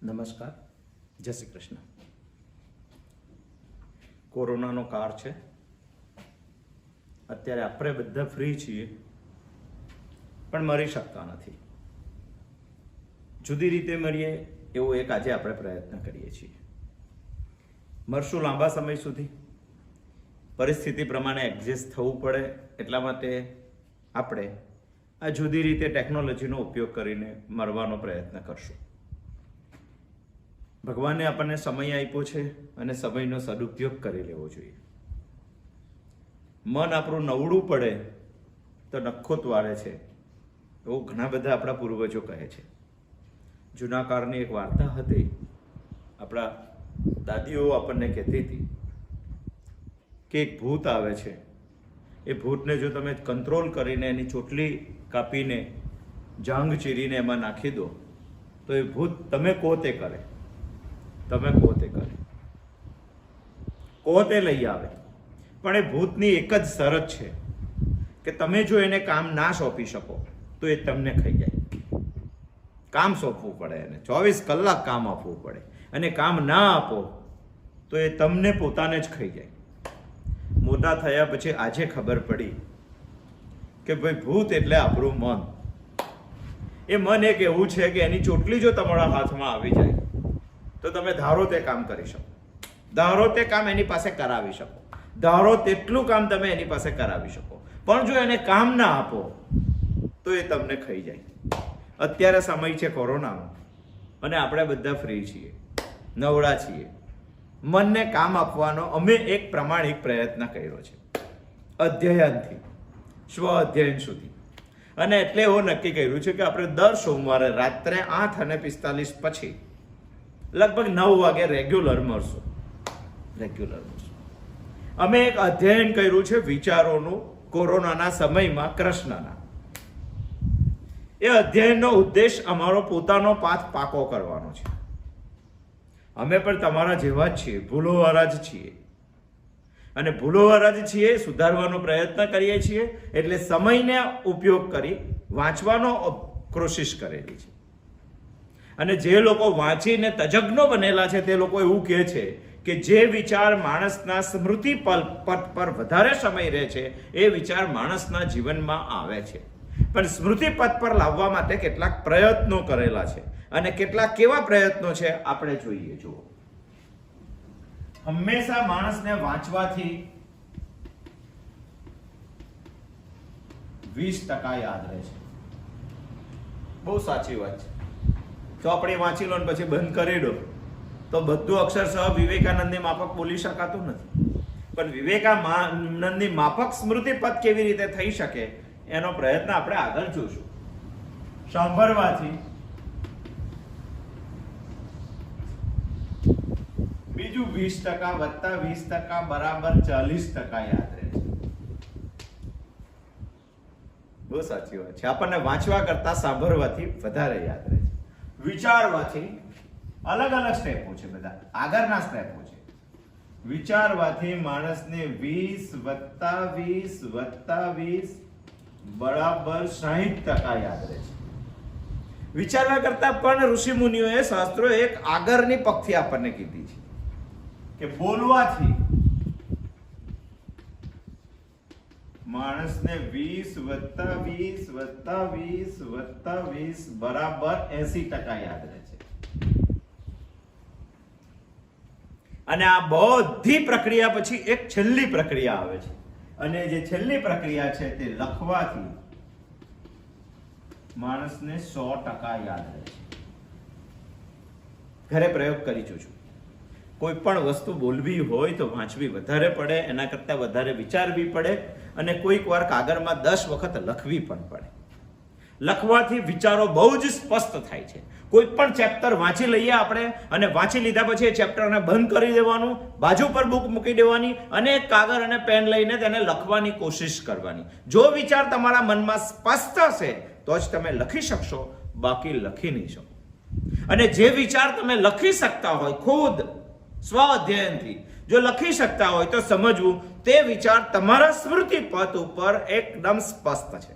નમસ્કાર, જય શ્રી કૃષ્ણ. કોરોનાનો કાળ છે. અત્યારે આપણે બધા ફ્રી છીએ પણ મરી શકતા નથી. જુદી રીતે મળીએ એવો એક આજે આપણે પ્રયત્ન કરીએ છીએ. મરશું લાંબા સમય સુધી, પરિસ્થિતિ પ્રમાણે એડજસ્ટ થવું પડે, એટલા માટે આપણે આ જુદી રીતે ટેકનોલોજીનો ઉપયોગ કરીને મરવાનો પ્રયત્ન કરશું. ભગવાને આપણને સમય આપ્યો છે અને સમયનો સદુપયોગ કરી લેવો જોઈએ. મન આપણું નવડું પડે તો નખો વાળે છે એવું ઘણા બધા આપણા પૂર્વજો કહે છે. જૂના કાળની એક વાર્તા હતી, આપણા દાદીઓ આપણને કહેતી હતી કે એક ભૂત આવે છે. એ ભૂતને જો તમે કંટ્રોલ કરીને એની ચોટલી કાપીને જાંગ ચીરીને એમાં નાખી દો તો એ ભૂત તમે કહો તે કરે, તમે કહો તે કરે, કહો તે લઈ આવે. પણ એ ભૂતની એક જ શરત છે કે તમે જો એને કામ ના સોંપી શકો તો એ તમને ખાઈ જાય. કામ સોંપવું પડે, એને 24 કલાક કામ આપવું પડે, અને કામ ના આપો તો એ તમને પોતાને જ ખાઈ જાય. મોટા થયા પછી આજે ખબર પડી કે ભાઈ ભૂત એટલે આપણું મન. એ મન એક એવું છે કે એની ચોટલી જો તમારા હાથમાં આવી જાય તો તમે ધારો તે કામ કરી શકો, ધારો તે કામ એની પાસે કરાવી શકો, ધારો તેટલું કામ તમે એની પાસે કરાવી શકો. પણ જો એને કામ ના આપો તો એ તમને ખાઈ જાય. અત્યારે સમય છે કોરોનાનો અને આપણે બધા ફ્રી છીએ, નવરા છીએ. મનને કામ આપવાનો અમે એક પ્રામાણિક પ્રયત્ન કર્યો છે, અધ્યયનથી સ્વ અધ્યયન સુધી. અને એટલે એવું નક્કી કર્યું છે કે આપણે દર સોમવારે રાત્રે 8:45 પછી લગભગ 9 વાગે રેગ્યુલર મળશું. અમે એક અધ્યયન કર્યું છે વિચારોનું, કોરોનાના સમયમાં કૃષ્ણના. એ અધ્યયનનો ઉદ્દેશ અમારો પોતાનો પાથ પાકો કરવાનો છે. અમે પણ તમારા જેવા જ છીએ, ભૂલોવાળા જ છીએ, અને ભૂલોવાળા જ છીએ, સુધારવાનો પ્રયત્ન કરીએ છીએ. એટલે સમયને ઉપયોગ કરી વાંચવાનો કોશિશ કરેલી છે. અને જે લોકો વાંચીને તજજ્ઞો બનેલા છે તે લોકો એવું કહે છે કે જે વિચાર માણસના સ્મૃતિ પટ પર વધારે સમય રહે છે એ વિચાર માણસના જીવનમાં આવે છે. પણ સ્મૃતિ પથ પર લાવવા માટે કેટલાક પ્રયત્નો કરેલા છે, અને કેટલાક કેવા પ્રયત્નો છે આપણે જોઈએ. જુઓ, હંમેશા માણસને વાંચવાથી 20% યાદ રહે છે. બહુ સાચી વાત છે. ચોપડી વાંચી લો ને પછી બંધ કરી દો તો બધું અક્ષરશઃ વિવેકાનંદની માફક બોલી શકાતું નથી. પણ વિવેકાનંદની માફક સ્મૃતિ પદ કેવી રીતે થઈ શકે એનો પ્રયત્ન આપણે આગળ જોશું. સાંભળવાથી બીજું 20% વત્તા 20% બરાબર 40% યાદ રહે છે. બહુ સાચી વાત છે. આપણને વાંચવા કરતા સાંભળવાથી વધારે યાદ રહે છે. વિચારવાથી અલગ અલગ સ્ટેપો છે, બધા આગળના સ્ટેપો છે. વિચારવાથી માણસને 20 + 20 + 20 બરાબર 60% યાદ રહે છે. વિચારવા કરતા પણ ઋષિ મુનિઓએ, શાસ્ત્રોએ એક આગળની પંક્તિ આપણને કીધી છે કે બોલવાથી માણસને 20 + 20 + 20 + 20 બરાબર 80% યાદ રહે છે. અને આ બધી પ્રક્રિયા પછી એક છેલ્લી પ્રક્રિયા આવે છે, અને જે છેલ્લી પ્રક્રિયા છે તે લખવાથી માણસને 100% યાદ રહે છે. ઘરે પ્રયોગ કરી જોજો. કોઈ પણ વસ્તુ બોલવી હોય તો વાંચવી વધારે પડે, એના કરતા વધારે વિચારવી પડે, અને કોઈક વાર કાગળમાં 10 વખત લખવી પણ પડે. લખવાથી વિચારો બહુ જ સ્પષ્ટ થાય છે. કોઈ પણ ચેપ્ટર વાંચી લઈએ આપણે, અને વાંચી લીધા પછી એ ચેપ્ટરને બંધ કરી દેવાનું, બાજુ પર બુક મૂકી દેવાની, અને કાગળ અને પેન લઈને તેને લખવાની કોશિશ કરવાની. જો વિચાર તમારા મનમાં સ્પષ્ટ હશે તો જ તમે લખી શકશો, બાકી લખી નહીં શકો. અને જે વિચાર તમે લખી શકતા હોય ખુદ સ્વ અધ્યયનથી જો લખી શકતા હોય તો સમજવું તે વિચાર તમારા સ્મૃતિ પથ ઉપર એકદમ સ્પષ્ટ છે.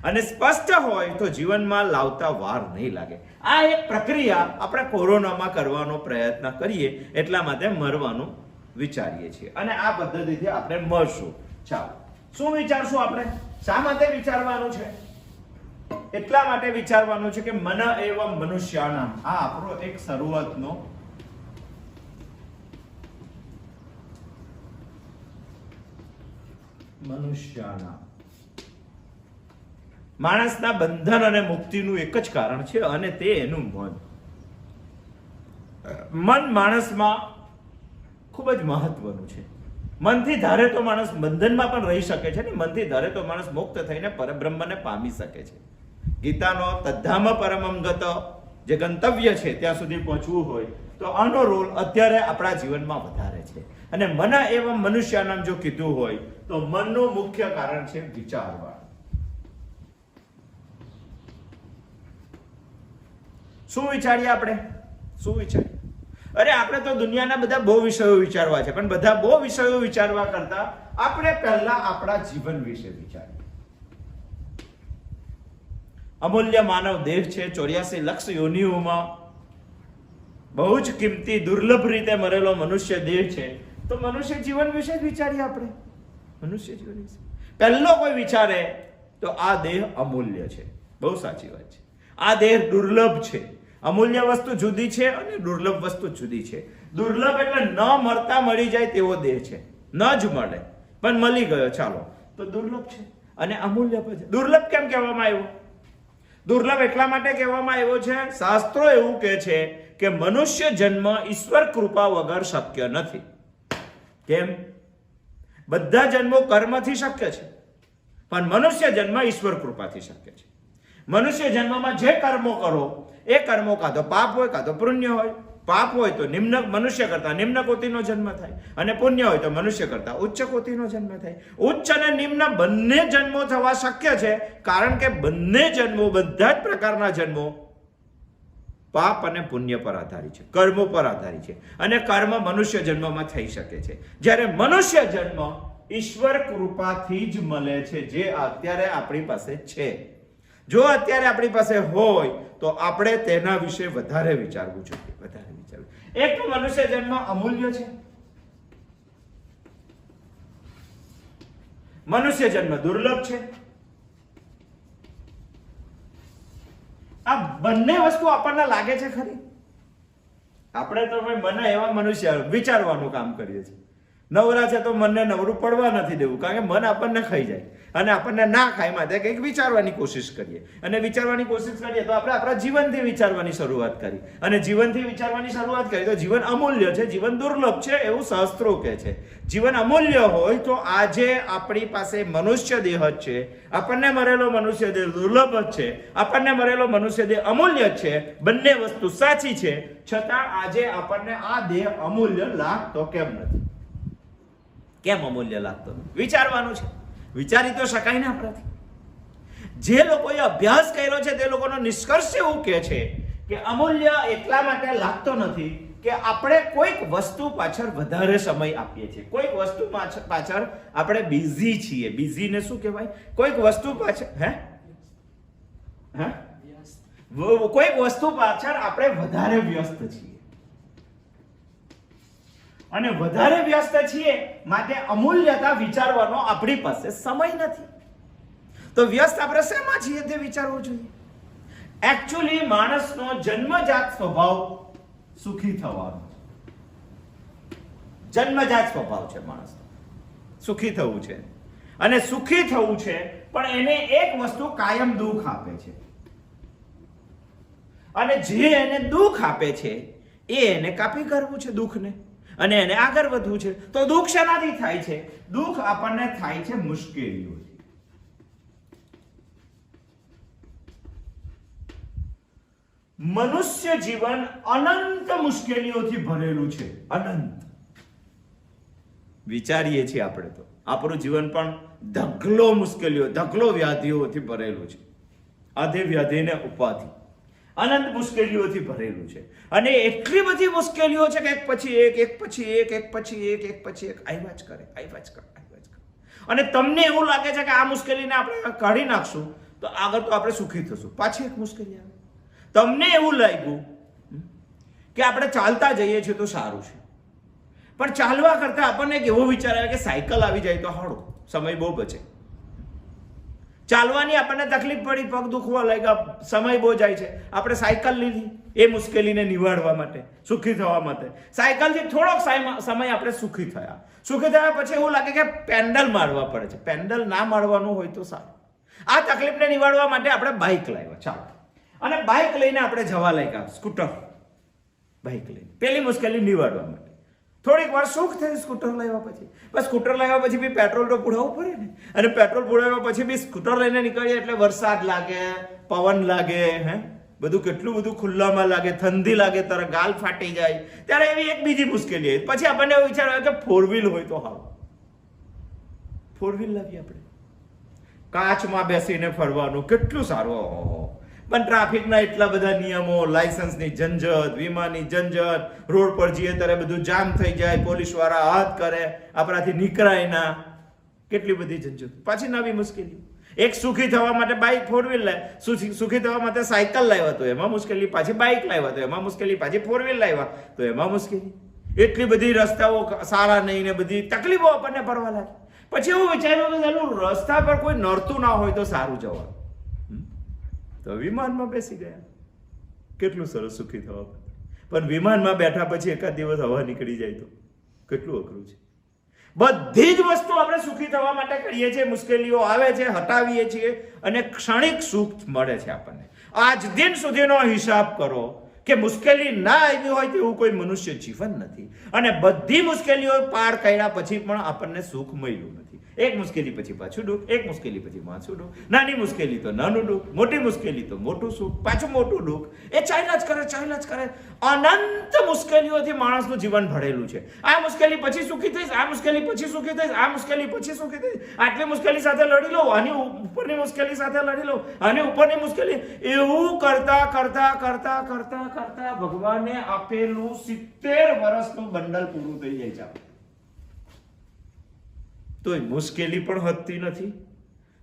અને સ્પષ્ટ હોય તો જીવનમાં લાવતા વાર નહીં લાગે. આ એક પ્રક્રિયા આપણે કોરોનામાં કરવાનો પ્રયત્ન કરીએ એટલા માટે મરવાનું વિચારીએ છીએ અને આ પદ્ધતિથી આપણે મરશું. ચાલો, શું વિચારશું આપણે? શા માટે વિચારવાનું છે? એટલા માટે વિચારવાનું છે કે મન એવં મનુષ્યાનામ, આ આપણો એક શરૂઆતનો મનુષ્યાનામ. માણસના બંધન અને મુક્તિનું એક જ કારણ છે અને તે એનું મન. મન માણસમાં ખૂબ જ મહત્વનું છે. મનથી ધારે તો માણસ બંધનમાં પણ રહી શકે છે ને મનથી ધારે તો માણસ મુક્ત થઈને પરબ્રહ્મને પામી શકે છે. ગીતાનો તદ્ધામ પરમં ગત, જે ગંતવ્ય છે ત્યાં સુધી પહોંચવું હોય તો આનો રોલ અત્યારે આપણા જીવનમાં વધારે છે. અને મન એવં મનુષ્યનામ જો કીધું હોય તો મનનું મુખ્ય કારણ છે વિચારવા. શું વિચારીએ આપણે? શું વિચારીએ? અરે આપણે તો દુનિયાના બધા બહુ વિષયો વિચારવા છે, પણ બધા બહુ વિષયો વિચારવા કરતા આપણે પહેલા આપણા જીવન વિશે વિચારીએ. અમૂલ્ય માનવ દેહ છે, 84 લાખ યોનિઓમાં બહુ જ કિંમતી દુર્લભ રીતે મરેલો મનુષ્ય દેહ છે. તો મનુષ્ય જીવન વિશે જ વિચારીએ આપણે. મનુષ્ય જીવન વિશે પહેલો કોઈ વિચારે તો આ દેહ અમૂલ્ય છે. બહુ સાચી વાત છે. આ દેહ દુર્લભ છે. અમૂલ્ય વસ્તુ જુદી છે અને દુર્લભ વસ્તુ જુદી છે. દુર્લભ એટલે ન મળતા મળી જાય તેવો દેહ છે. ન જ મળે પણ મળી ગયો, ચાલો, તો દુર્લભ છે. અને અમૂલ્ય પણ છે. દુર્લભ કેમ કહેવામાં આવ્યો? દુર્લભ એટલા માટે કહેવામાં આવ્યો છે, શાસ્ત્રો એવું કહે છે કે મનુષ્ય જન્મ ઈશ્વર કૃપા વગર શક્ય નથી. કેમ? બધા જન્મો કર્મથી શક્ય છે, પણ મનુષ્ય જન્મ ઈશ્વર કૃપાથી શક્ય છે. મનુષ્ય જન્મમાં જે કર્મો કરો એ કર્મો કાં તો પાપ હોય કાં તો પુણ્ય હોય. પાપ હોય તો નિમ્ન મનુષ્ય કરતા નિમ્ન કોટીનો જન્મ થાય અને પુણ્ય હોય તો મનુષ્ય કરતા ઉચ્ચ કોટીનો જન્મ થાય. ઉચ્ચ અને નિમ્ન બંને જન્મો થવા શક્ય છે, કારણ કે બંને જન્મો, બધા જ પ્રકારના જન્મો પાપ અને પુણ્ય પર આધારિત છે, કર્મો પર આધારિત છે. અને કર્મ મનુષ્ય જન્મમાં થઈ શકે છે, જ્યારે મનુષ્ય જન્મ ઈશ્વર કૃપાથી જ મળે છે, જે અત્યારે આપણી પાસે છે. જો અત્યારે આપણી પાસે હોય તો આપણે તેના વિશે વધારે વિચારવું જોઈએ. વધારે વિચારવું. એક તો મનુષ્ય જન્મ અમૂલ્ય છે, મનુષ્ય જન્મ દુર્લભ છે. આ બંને વસ્તુ આપણને લાગે છે ખરી? આપણે તો મને એવા મનુષ્ય વિચારવાનું કામ કરીએ છીએ. નવરા છે તો મનને નવરું પડવા નથી દેવું, કારણ કે મન આપણને ખાઈ જાય અને આપણને ના ખાય માટે કંઈક વિચારવાની કોશિશ કરીએ. અને વિચારવાની કોશિશ કરીએ તો આપણે આપણા જીવનથી વિચારવાની શરૂઆત કરી, અને જીવનથી વિચારવાની શરૂઆત કરી તો જીવન અમૂલ્ય છે, જીવન દુર્લભ છે એવું શાસ્ત્રો કહે છે. જીવન અમૂલ્ય હોય તો આજે આપણી પાસે મનુષ્ય દેહ જ છે, આપણને મરેલો મનુષ્ય દેહ દુર્લભ જ છે, આપણને મરેલો મનુષ્ય દેહ અમૂલ્ય જ છે. બંને વસ્તુ સાચી છે, છતાં આજે આપણને આ દેહ અમૂલ્ય લાગતો કેમ નથી? કેમ અમૂલ્ય લાગતો? વિચારવાનું છે. વિચારી તો શકાય ને આપણાથી. જે લોકોએ અભ્યાસ કર્યો છે તે લોકોનો નિષ્કર્ષ એવું કહે છે કે અમૂલ્ય એટલા માટે લાગતો નથી કે આપણે કોઈક વસ્તુ પાછળ વધારે સમય આપીએ છીએ, કોઈક વસ્તુ પાછળ આપણે બિઝી છીએ. બિઝીને શું કહેવાય? કોઈક વસ્તુ પાછળ કોઈક વસ્તુ પાછળ આપણે વધારે વ્યસ્ત છીએ, અને વધારે વ્યસ્ત છીએ માટે અમૂલ્યતા વિચારવાનો આપણી પાસે સમય નથી. તો વ્યસ્ત આપણે શેમાં છીએ તે વિચારવું જોઈએ. એકચ્યુઅલી માણસનો જન્મજાત સ્વભાવ સુખી થવાનો, જન્મજાત સ્વભાવ છે માણસનો, સુખી થવું છે. અને સુખી થવું છે, પણ એને એક વસ્તુ કાયમ દુઃખ આપે છે, અને જે એને દુઃખ આપે છે એ એને કાપી કરવું છે દુઃખને, અને એને આગળ વધવું છે. તો દુઃખ શેનાથી થાય છે? દુઃખ આપણને થાય છે મુશ્કેલીઓથી. મનુષ્ય જીવન અનંત મુશ્કેલીઓથી ભરેલું છે, અનંત. વિચારીએ છીએ આપણે તો આપણું જીવન પણ ઢગલો મુશ્કેલીઓ, ઢગલો વ્યાધિઓથી ભરેલું છે. આધે વ્યાધિને ઉપાધિ, અનંત મુશ્કેલીઓથી ભરેલું છે. અને એટલી બધી મુશ્કેલીઓ છે કે એક પછી એક, એક પછી એક, એક પછી એક, એક પછી એક આવ્યા જ કરે, આવ્યા જ કરે, આવ્યા જ કરે. અને તમને એવું લાગે છે કે આ મુશ્કેલીને આપણે કાઢી નાખશું તો આગળ તો આપણે સુખી થશું. પાછી એક મુશ્કેલી આવે. તમને એવું લાગ્યું કે આપણે ચાલતા જઈએ છીએ તો સારું છે, પણ ચાલવા કરતા આપણને એક એવો વિચાર આવે કે સાયકલ આવી જાય તો હાડો, સમય બહુ બચે. ચાલવાની આપણને તકલીફ પડી, પગ દુખવા લાગ્યા, સમય બહુ જાય છે, આપણે સાયકલ લીધી એ મુશ્કેલીને નિવારવા માટે, સુખી થવા માટે. સાયકલથી થોડોક સમય આપણે સુખી થયા. સુખી થયા પછી એવું લાગે કે પેન્ડલ મારવા પડે છે. પેન્ડલ ના મારવાનું હોય તો સારું. આ તકલીફને નિવારવા માટે આપણે બાઇક લાવ્યા, ચાલો, અને બાઇક લઈને આપણે જવા લાગ્યા, સ્કૂટર બાઇક લઈને, પેલી મુશ્કેલી નિવારવા માટે. થોડીક વાર સુખ થઈ સ્કૂટર લાવ્યા પછી. બસ સ્કૂટર લાવ્યા પછી બી પેટ્રોલ તો પુરાવવું પડે ને, અને પેટ્રોલ પુરાવ્યા પછી બી સ્કૂટર લઈને નીકળીએ એટલે વરસાદ લાગે, પવન લાગે, બધું કેટલું બધું ખુલ્લામાં લાગે, ઠંડી લાગે, તારા ગાલ ફાટી જાય. ત્યારે એવી એક બીજી મુશ્કેલી આવી. પછી આપણને એવો વિચાર આવે કે 4 વ્હીલ હોય તો હાવ, 4 વ્હીલ લાવીએ આપણે, કાચમાં બેસીને ફરવાનું કેટલું સારું. પણ ટ્રાફિકના એટલા બધા નિયમો, લાયસન્સની ઝંઝટ, વીમાની ઝંઝટ, રોડ પર જઈએ ત્યારે બધું જામ થઈ જાય, પોલીસ વાળા હાથ કરે, આપણાથી નીકળાય ના, કેટલી બધી ઝંઝટ. પાછી નવી મુશ્કેલી. એક સુખી થવા માટે બાઇક 4 વ્હીલ લાવ્યા, સુખી થવા માટે સાયકલ લાવ્યા તો એમાં મુશ્કેલી, પાછી બાઇક લાવ્યા તો એમાં મુશ્કેલી, પાછી 4 વ્હીલ લાવ્યા તો એમાં મુશ્કેલી. એટલી બધી રસ્તાઓ સારા નહીં ને બધી તકલીફો આપણને પડવા લાગી. પછી એવું વિચાર્યું કે ચાલો રસ્તા પર કોઈ નડતું ના હોય તો સારું જવાનું, તો વિમાનમાં બેસી ગયા. કેટલું સરસ સુખી થવા. પણ વિમાનમાં બેઠા પછી એકાદ દિવસ હવા નીકળી જાય તો કેટલું અઘરું છે. બધી જ વસ્તુ આપણે સુખી થવા માટે કરીએ છીએ, મુશ્કેલીઓ આવે છે, હટાવીએ છીએ, અને ક્ષણિક સુખ મળે છે આપણને. આજ દિન સુધીનો હિસાબ કરો કે મુશ્કેલી ના આવી હોય તેવું કોઈ મનુષ્ય જીવન નથી, અને બધી મુશ્કેલીઓ પાર કર્યા પછી પણ આપણને સુખ મળ્યું નથી. એક મુશ્કેલી પછી પાછું દુઃખ, એક મુશ્કેલી પછી પાછું દુઃખ, નાની મુશ્કેલી તો નાનું દુઃખ, મોટી મુશ્કેલી તો મોટું સુખ, પાછું મોટું દુઃખ. એ ચાલ્યા જ કરે. અનંત મુશ્કેલીઓથી માણસનું જીવન ભરેલું છે. આ મુશ્કેલી પછી સુખી થઈશ, આ મુશ્કેલી પછી સુખી થઈશ, આ મુશ્કેલી પછી સુખી થઈશ, આટલી મુશ્કેલી સાથે લડી લો, આની ઉપરની મુશ્કેલી સાથે લડી લો, આની ઉપરની મુશ્કેલી. એવું કરતા કરતા કરતા કરતા કરતા ભગવાને આપેલું 70 વર્ષનું બંડલ પૂરું થઈ જાય છે. તો મુશ્કેલી પણ હટતી નથી,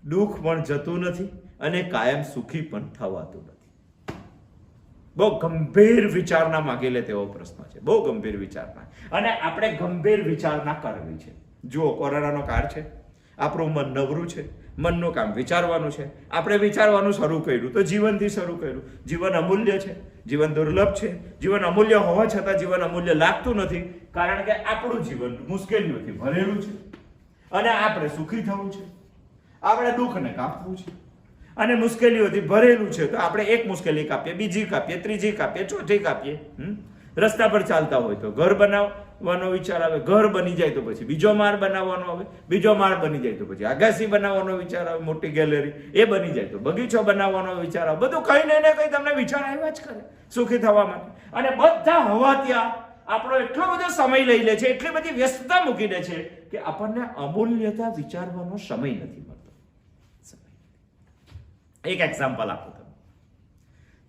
દુઃખ પણ જતું નથી, અને કાયમ સુખી પણ થવાતું નથી. બહુ ગંભીર વિચારણા માંગી લે તેવો પ્રશ્ન છે, બહુ ગંભીર વિચારણા. અને આપણે ગંભીર વિચારણા કરવી છે. જુઓ, કોરોનાનો કાળ છે, આપણું મન નવરું છે, મનનું કામ વિચારવાનું છે. આપણે વિચારવાનું શરૂ કર્યું તો જીવનથી શરૂ કર્યું. જીવન અમૂલ્ય છે, જીવન દુર્લભ છે. જીવન અમૂલ્ય હોવા છતાં જીવન અમૂલ્ય લાગતું નથી, કારણ કે આપણું જીવન મુશ્કેલીઓથી ભરેલું છે, અને આપણે સુખી થવું છે, આપણે દુઃખને કાપવું છે, અને મુશ્કેલીઓથી ભરેલું છે. તો આપણે એક મુશ્કેલી કાપીએ, બીજી કાપીએ, ત્રીજી કાપીએ, ચોથી કાપીએ. રસ્તા પર ચાલતા હોય તો ઘર બનાવવાનો વિચાર આવે, ઘર બની જાય તો પછી બીજો માળ બનાવવાનો આવે, બીજો માળ બની જાય તો પછી આગાસી બનાવવાનો વિચાર આવે, મોટી ગેલેરી, એ બની જાય તો બગીચો બનાવવાનો વિચાર આવે. બધું કઈ ને કઈ તમને વિચાર આવ્યા જ કરે સુખી થવા માટે. અને બધા હવા ત્યાં આપણો એટલો બધો સમય લઈ લે છે, એટલી બધી વ્યસ્તતા મૂકી દે છે કે આપણને અમૂલ્યતા વિચારવાનો સમય નથી મળતો. એક એક્ઝામ્પલ આપો.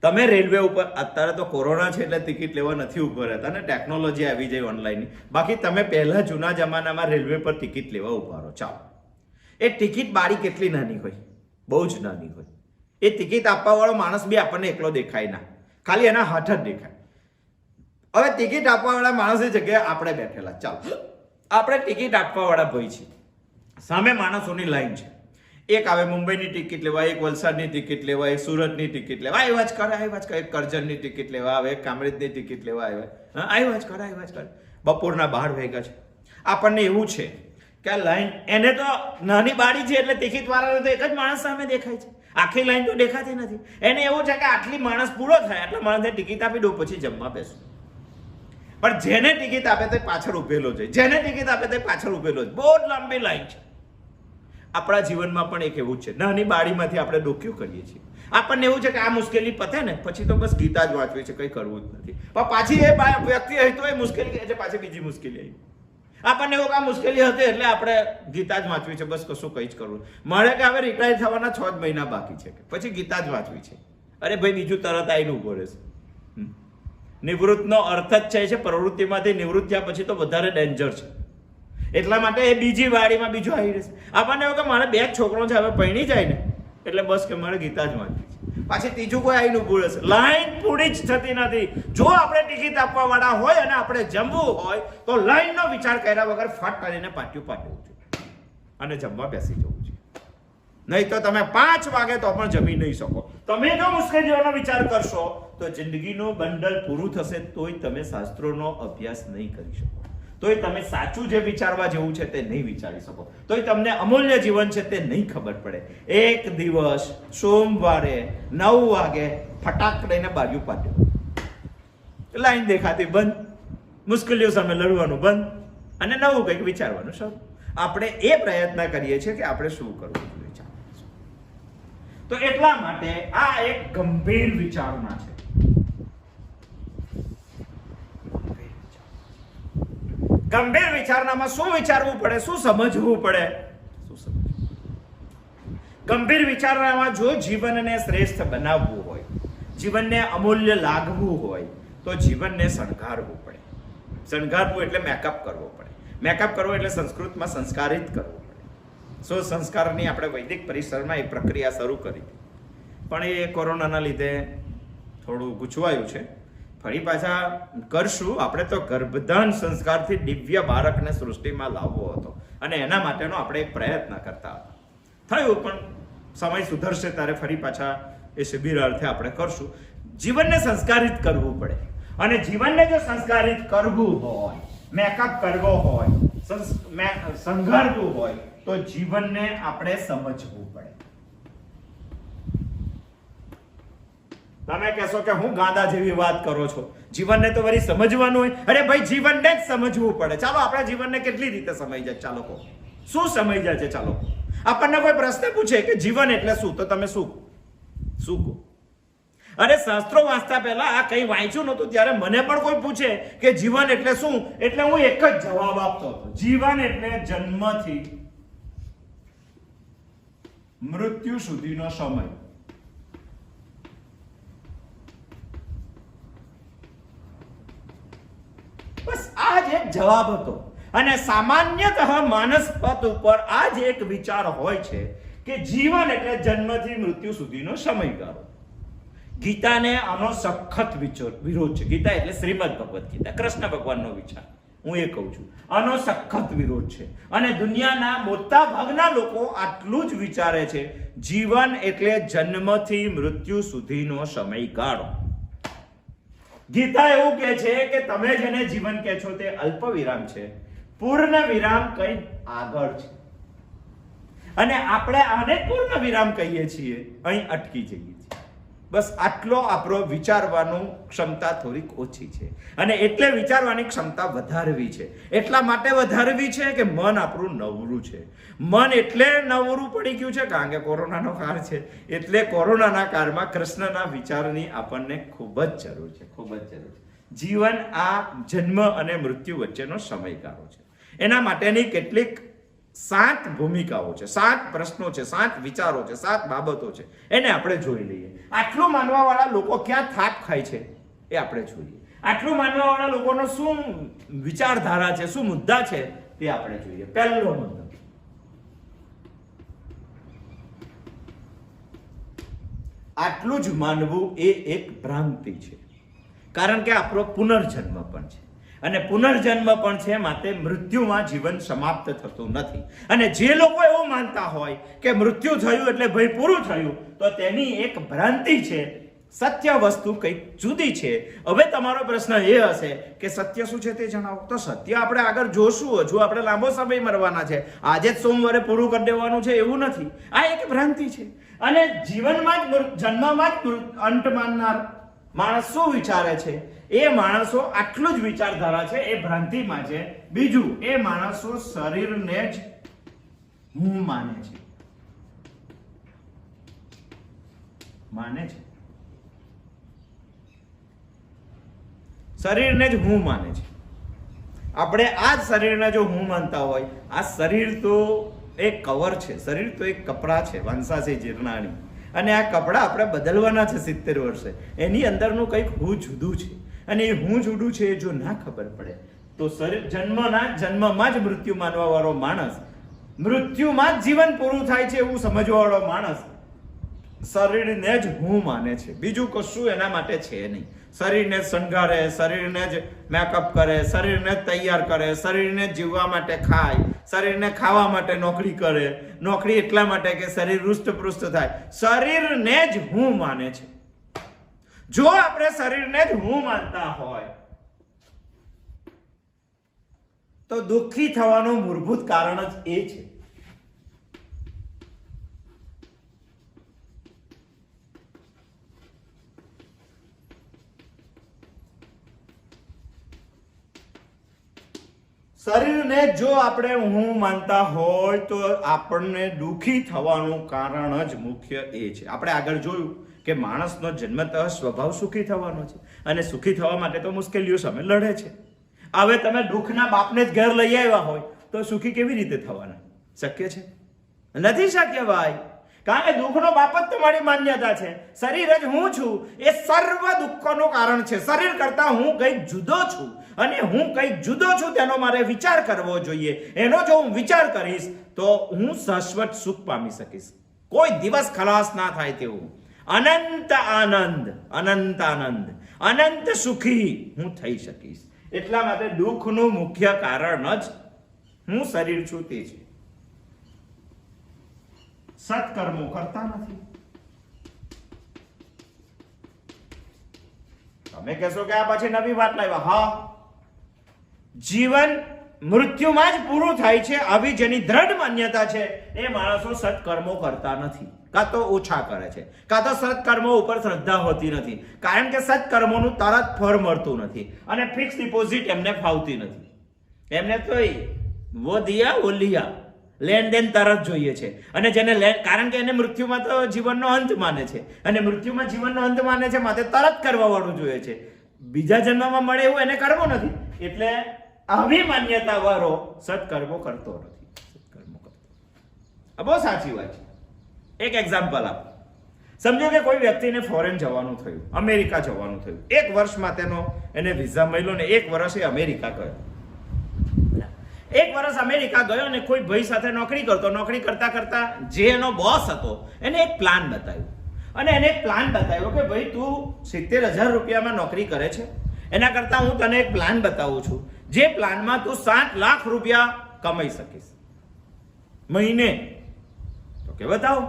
તમે રેલવે ઉપર, અત્યારે તો કોરોના છે એટલે ટિકિટ લેવા નથી ઉભા રહેતા ને, ટેકનોલોજી આવી જાય ઓનલાઈન. બાકી તમે પહેલા જૂના જમાનામાં રેલવે પર ટિકિટ લેવા ઉભા રહો, ચાલો. એ ટિકિટ બારી કેટલી નાની હોય, બહુ જ નાની હોય. એ ટિકિટ આપવા વાળો માણસ બી આપણને એકલો દેખાય ના, ખાલી એના હાથ જ દેખાય. હવે ટિકિટ આપવા વાળા માણસની જગ્યાએ આપણે બેઠેલા, ચાલો આપણે ટિકિટ આપવા વાળા ભાઈ છીએ, સામે માણસોની લાઈન છે. એક આવે મુંબઈની ટિકિટ લેવા, એક વલસાડની ટિકિટ લેવા, એક સુરતની ટિકિટ લેવા, આવ્યા જ કરે. એક કરજણની ટિકિટ લેવા આવે, એક કામરેજની ટિકિટ લેવા આવ્યા જ કરે. બપોરના 12 વાગ્યા છે. આપણને એવું છે કે આ લાઈન, એને તો નાની બારી છે એટલે ટિકિટ વાળાને તો એક જ માણસ સામે દેખાય છે, આખી લાઈન તો દેખાતી નથી. એને એવું છે કે આટલી માણસ પૂરો થાય એટલે માણસને ટિકિટ આપી દઉં, પછી જમવા બેસું. પણ જેને ટિકિટ આપે તે પાછળ ઉભેલો છે, જેને ટિકિટ આપે તે પાછળ ઉભેલો છે. બહુ જ લાંબી લાઈન છે. આપણા જીવનમાં પણ એક એવું છે, નાની બાળીમાંથી આપણે ડોક્યું કરીએ છીએ. આપણને એવું છે કે આ મુશ્કેલી પતે ને પછી તો બસ ગીતા જ વાંચવી છે, કંઈ કરવું જ નથી. પણ પાછી એ વ્યક્તિ આવી તો એ મુશ્કેલી કહે છે, પાછી બીજી મુશ્કેલી આવી. આપણને એવું કે આ મુશ્કેલી હતી એટલે આપણે ગીતા જ વાંચવી છે, બસ કશું કંઈ જ કરવું. મળે કે હવે રિટાયર થવાના 6 જ મહિના બાકી છે, પછી ગીતા જ વાંચવી છે. અરે ભાઈ, બીજું તરત આવીને ઉભો રહેશે. નિવૃત્તનો અર્થ જ છે પ્રવૃત્તિમાંથી નિવૃત્ત થયા પછી તો વધારે ડેન્જર છે. એટલા માટે એ બીજી વાડીમાં બીજો આવી રહેશે. આપણને એવું કે મારે 2 છોકરો છે, હવે પરણી જાય ને એટલે બસ કે મારે ગીતા જ વાંચવી છે. પાછી ત્રીજું કોઈ આવીને ઊભું રહેશે, લાઈન પૂરી જ થતી નથી. જો આપણે ટિકિટ આપવા વાળા હોય અને આપણે જમવું હોય તો લાઈનનો વિચાર કર્યા વગર ફટ કરીને પાટ્યું છે અને જમવા બેસી જવું છે. નહીં તો તમે 5 વાગે તો પણ જમી નહીં શકો. તમે જો મુશ્કેલીઓનો વિચાર કરશો તો જિંદગીનું બંડલ પૂરું થશે તોય તમે શાસ્ત્રોનો અભ્યાસ નહીં કરી શકો, તોય તમે સાચું જે વિચારવા જેવું છે તે નહીં વિચારી શકો, તોય તમને અમૂલ્ય જીવન છે તે નહીં ખબર પડે. એક દિવસ સોમવારે 9 વાગે ફટાક લઈને બાજુ પાડ્યો, લાઈન દેખાતી બંધ, મુશ્કેલીઓ સામે લડવાનું બંધ અને નવું કંઈક વિચારવાનું શરૂ. આપણે એ પ્રયત્ન કરીએ છીએ કે આપણે શું કરવું જોઈએ. તો એટલા માટે આ એક ગંભીર વિચારણા છે. ગંભીર વિચારણામાં શું વિચારવું પડે, શું સમજવું પડે, ગંભીર વિચારણામાં જો જીવનને શ્રેષ્ઠ બનાવવું હોય, જીવનને અમૂલ્ય લાગવું હોય તો જીવનને શણગારવું પડે. શણગારવું એટલે મેકઅપ કરવો પડે. મેકઅપ કરવો એટલે સંસ્કૃતમાં સંસ્કારિત કરવું પડે. સો સંસ્કારની આપણે વૈદિક પરિસરમાં એ પ્રક્રિયા શરૂ કરી, પણ એ કોરોનાના લીધે થોડું ગૂંચવાયું છે. ફરી પાછા કરશું. આપણે તો ગર્ભધાન સંસ્કારથી દિવ્ય બાળકને સૃષ્ટિમાં લાવવો હતો અને એના માટેનો આપણે એક પ્રયત્ન કરતા હતા. થયું, પણ સમય સુધરશે ત્યારે ફરી પાછા એ શિબિરાર્થે આપણે કરશું. જીવનને સંસ્કારિત કરવું પડે અને જીવનને જો સંસ્કારિત કરવું હોય, મેકઅપ કરવો હોય, સંઘારવું હોય તો જીવનને આપણે સમજવું પડે. તમે કહેશો કે હું ગાંડા જેવી વાત કરો છો, જીવનને તો વળી સમજવાનું હોય. અરે ભાઈ, જીવનને જ સમજવું પડે. ચાલો આપણે જીવનને કેટલી રીતે સમજી જાય, ચાલો કહો શું સમજી જાય છે. ચાલો, આપણને કોઈ પ્રશ્ન પૂછે કે જીવન એટલે શું, તો તમે શું કહો? અરે શાસ્ત્રો વાંચતા પહેલા આ કઈ વાંચ્યું નહોતું ત્યારે મને પણ કોઈ પૂછે કે જીવન એટલે શું, એટલે હું એક જ જવાબ આપતો હતો, જીવન એટલે જન્મથી મૃત્યુ સુધીનો સમય. બસ આ જ એક જવાબ હતો. અને સામાન્યતઃ માનસ પથ ઉપર આ જ એક વિચાર હોય છે કે જીવન એટલે જન્મથી મૃત્યુ સુધીનો સમયગાળો. ગીતાને આનો સખત વિરોધ છે. ગીતા એટલે શ્રીમદ ભગવદ ગીતા, કૃષ્ણ ભગવાનનો વિચાર. હું એ કહું છું, આનો સખત વિરોધ છે અને દુનિયાના મોટા ભાગના લોકો આટલું જ વિચારે છે, જીવન એટલે જન્મથી મૃત્યુ સુધીનો સમયગાળો. ગીતા એવું કહે છે કે તમે જેને જીવન કહે છો તે અલ્પ વિરામ છે, પૂર્ણ વિરામ કઈ આગળ છે. અને આપણે આને પૂર્ણ વિરામ કહીએ છીએ, અહીં અટકી જઈએ છીએ. બસ આટલો આપણો વિચારવાનું ક્ષમતા થોડીક ઓછી છે અને એટલે વિચારવાની ક્ષમતા વધારવી છે. એટલા માટે વધારવી છે કે મન આપણું નવરું છે. મન એટલે નવરું પડી ગયું છે કારણ કે કોરોનાનો કાળ છે. એટલે કોરોનાના કાળમાં કૃષ્ણના વિચારની આપણને ખૂબ જ જરૂર છે, ખૂબ જ જરૂર છે. જીવન આ જન્મ અને મૃત્યુ વચ્ચેનો સમયગાળો છે. એના માટેની કેટલીક 7 ભૂમિકાઓ છે, 7 પ્રશ્નો છે, 7 વિચારો છે, 7 બાબતો છે. એને આપણે જોઈ લઈએ. આટલું માનવા વાળા લોકો ક્યાં થાક ખાય છે એ આપણે જોઈએ. આટલું માનવા વાળા લોકોનો શું વિચારધારા છે, શું મુદ્દા છે તે આપણે જોઈએ. પહેલો મુદ્દો, આટલું જ માનવું એ એક ભ્રાંતિ છે. કારણ કે આપણો પુનર્જન્મ પણ છે અને પુનર્જન્મ પણ છે, માટે મૃત્યુમાં જીવન સમાપ્ત થતું નથી. અને જે લોકો એવું માનતા હોય કે મૃત્યુ થયું એટલે ભાઈ પૂરું થયું, તો તેની એક ભ્રાંતિ છે. સત્ય વસ્તુ કંઈક જુદી છે. હવે તમારો પ્રશ્ન એ હશે કે સત્ય શું છે તે જણાવો. તો સત્ય આપણે આગળ જોશું, હજુ આપણે લાંબો સમય મરવાના છે. આજે જ સોમવારે પૂરું કરી દેવાનું છે એવું નથી. આ એક ભ્રાંતિ છે. અને જીવનમાં જ જન્મમાં જ અંત માનનાર માણસ શું વિચારે છે? એ માણસો આટલું જ વિચારધારા છે, એ ભ્રાંતિમાં છે. બીજું, એ માણસો શરીરને જ હું માને છે. શરીરને જ હું માને છે. આપણે આ જ શરીરને જો હું માનતા હોય, આ શરીર તો એક કવર છે, શરીર તો એક કપડા છે, વાંસા છે જીર્ણાની, અને આ કપડા આપણે બદલવાના છે 70 વર્ષે. એની અંદરનું કંઈક હું જુદું છે અને એ હું જુદું છે એ જો ના ખબર પડે તો શરીર જન્મમાં જ મૃત્યુ માનવા વાળો માણસ, મૃત્યુમાં જ જીવન પૂરું થાય છે એવું સમજવા વાળો માણસ શરીરને જ હું માને છે, બીજું કશું એના માટે છે નહીં. શરીરને શણગારે, શરીરને જ મેકઅપ કરે, શરીરને જ તૈયાર કરે, શરીરને જ જીવવા માટે ખાય, શરીરને ખાવા માટે નોકરી કરે, નોકરી એટલા માટે કે શરીર હૃષ્ટપૃષ્ટ થાય. શરીરને જ હું માને છે. જો આપણે શરીરને જ હું માનતા હોય તો દુઃખી થવાનું મૂળભૂત કારણ જ એ છે. શરીરને જો આપણે હું માનતા હોય તો આપણને દુઃખી થવાનું કારણ જ મુખ્ય એ છે. આપણે આગળ જોયું કે માણસનો જન્મતઃ સ્વભાવ સુખી થવાનો છે અને સુખી થવા માટે તો મુશ્કેલીઓ સામે લડે છે. હવે તમે દુઃખના બાપને જ ઘેર લઈ આવ્યા હોય તો સુખી કેવી રીતે થવાના? શક્ય છે? નથી શક્ય ભાઈ. કારણ કે દુઃખનો બાપ જ તમારી માન્યતા છે. શરીર જ હું છું એ સર્વ દુઃખોનું કારણ છે. શરીર કરતા હું કંઈક જુદો છું અને હું કંઈક જુદો છું તેનો મારે વિચાર કરવો જોઈએ. એનો જો હું વિચાર કરીશ તો હું શાશ્વત સુખ પામી શકીશ. કોઈ દિવસ ખલાસ ના થાય તેવું અનંત આનંદ, અનંત આનંદ, અનંત સુખી હું થઈ શકીશ. એટલા માટે દુઃખનું મુખ્ય કારણ જ હું શરીર છું તે છે. સત્કર્મો કરતા નથી. તમે કહેશો કે આ પછી નવી વાત લાવ્યા. હા, જીવન મૃત્યુમાં જ પૂરું થાય છે આવી જેની દ્રઢ માન્યતા છે એ માણસો સત્કર્મો કરતા નથી, કાં તો ઓછા કરે છે, કાં તો સત્કર્મો ઉપર શ્રદ્ધા હોતી નથી. કારણ કે સત્કર્મોનું તરત ફળ મળતું નથી અને ફિક્સ ડિપોઝિટ એમને ફાવતી નથી. એમને તો વો દિયા વો લિયા, લેન દેન તરત જોઈએ છે. અને જેને કારણ કે એને મૃત્યુમાં તો જીવનનો અંત માને છે અને મૃત્યુમાં જીવનનો અંત માને છે માટે તરત કરવા વાળું જોઈએ છે. બીજા જન્મમાં મળે એવું એને કરવો નથી. એટલે આવી માન્યતા વાળો સત્કર્મો કરતો નથી. સત્કર્મો કરતો. આ બહુ સાચી વાત છે. એક એક્ઝામ્પલ આપો. સમજો કે કોઈ વ્યક્તિને ફોરેન જવાનું થયું, અમેરિકા જવાનું થયું. 1 વર્ષ માટેનો એને વિઝા મળ્યો ને 1 વર્ષ એ અમેરિકા ગયો. 1 વર્ષ અમેરિકા ગયો અને કોઈ ભાઈ સાથે નોકરી કરતો. નોકરી કરતા કરતા જે એનો બોસ હતો એને એક પ્લાન બતાવ્યો અને એને એક પ્લાન બતાવ્યો કે ભાઈ તું 70,000 રૂપિયામાં નોકરી કરે છે, એના કરતા હું તને એક પ્લાન બતાવું છું જે પ્લાનમાં તું 7 લાખ રૂપિયા કમાઈ શકીશ મહિને. તો કે બતાવો.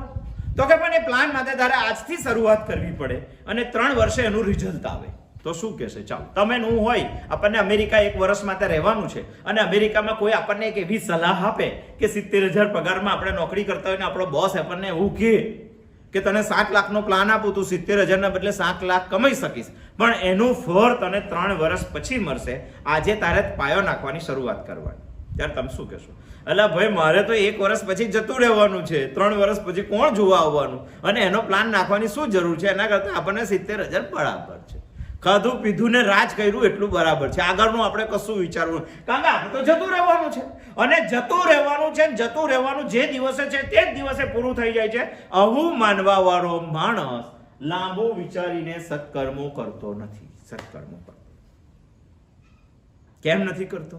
તો કે પણ એ પ્લાન માટે તારે આજથી શરૂઆત કરવી પડે અને 3 વર્ષે એનું રિઝલ્ટ આવે. તો શું કહેશે? ચાલો તમે હું હોય, આપણને અમેરિકા 1 વર્ષ માટે રહેવાનું છે અને અમેરિકામાં કોઈ આપણને એક એવી સલાહ આપે કે 70,000 પગારમાં આપણે નોકરી કરતા હોય ને આપણો બોસ આપણને એવું કહે કે તને 7 લાખનો પ્લાન આપું, તું 70,000 ના બદલે 7 લાખ કમાઈ શકીશ, પણ એનું ફળ તને 3 વર્ષ પછી મળશે. આજે તારે પાયો નાખવાની શરૂઆત કરવાની. ત્યારે તમે શું કહેશો? અલા ભાઈ, મારે તો 1 વર્ષ પછી જતું રહેવાનું છે, 3 વર્ષ પછી કોણ જોવા આવવાનું અને એનો પ્લાન નાખવાની શું જરૂર છે? એના કરતા આપણને 70,000 બરાબર છે. ખાધું પીધું ને રાજ કર્યું એટલું બરાબર છે. આગળનું આપણે કશું વિચારવું, કારણ કે આપણે તો જતું રહેવાનું છે અને જતું રહેવાનું છે. જતું રહેવાનું જે દિવસે છે તે જ દિવસે પૂરું થઈ જાય છે. આવું માનવા વાળો માણસ લાંબુ વિચારીને સત્કર્મો કરતો નથી. સત્કર્મો કરતો કેમ નથી કરતો?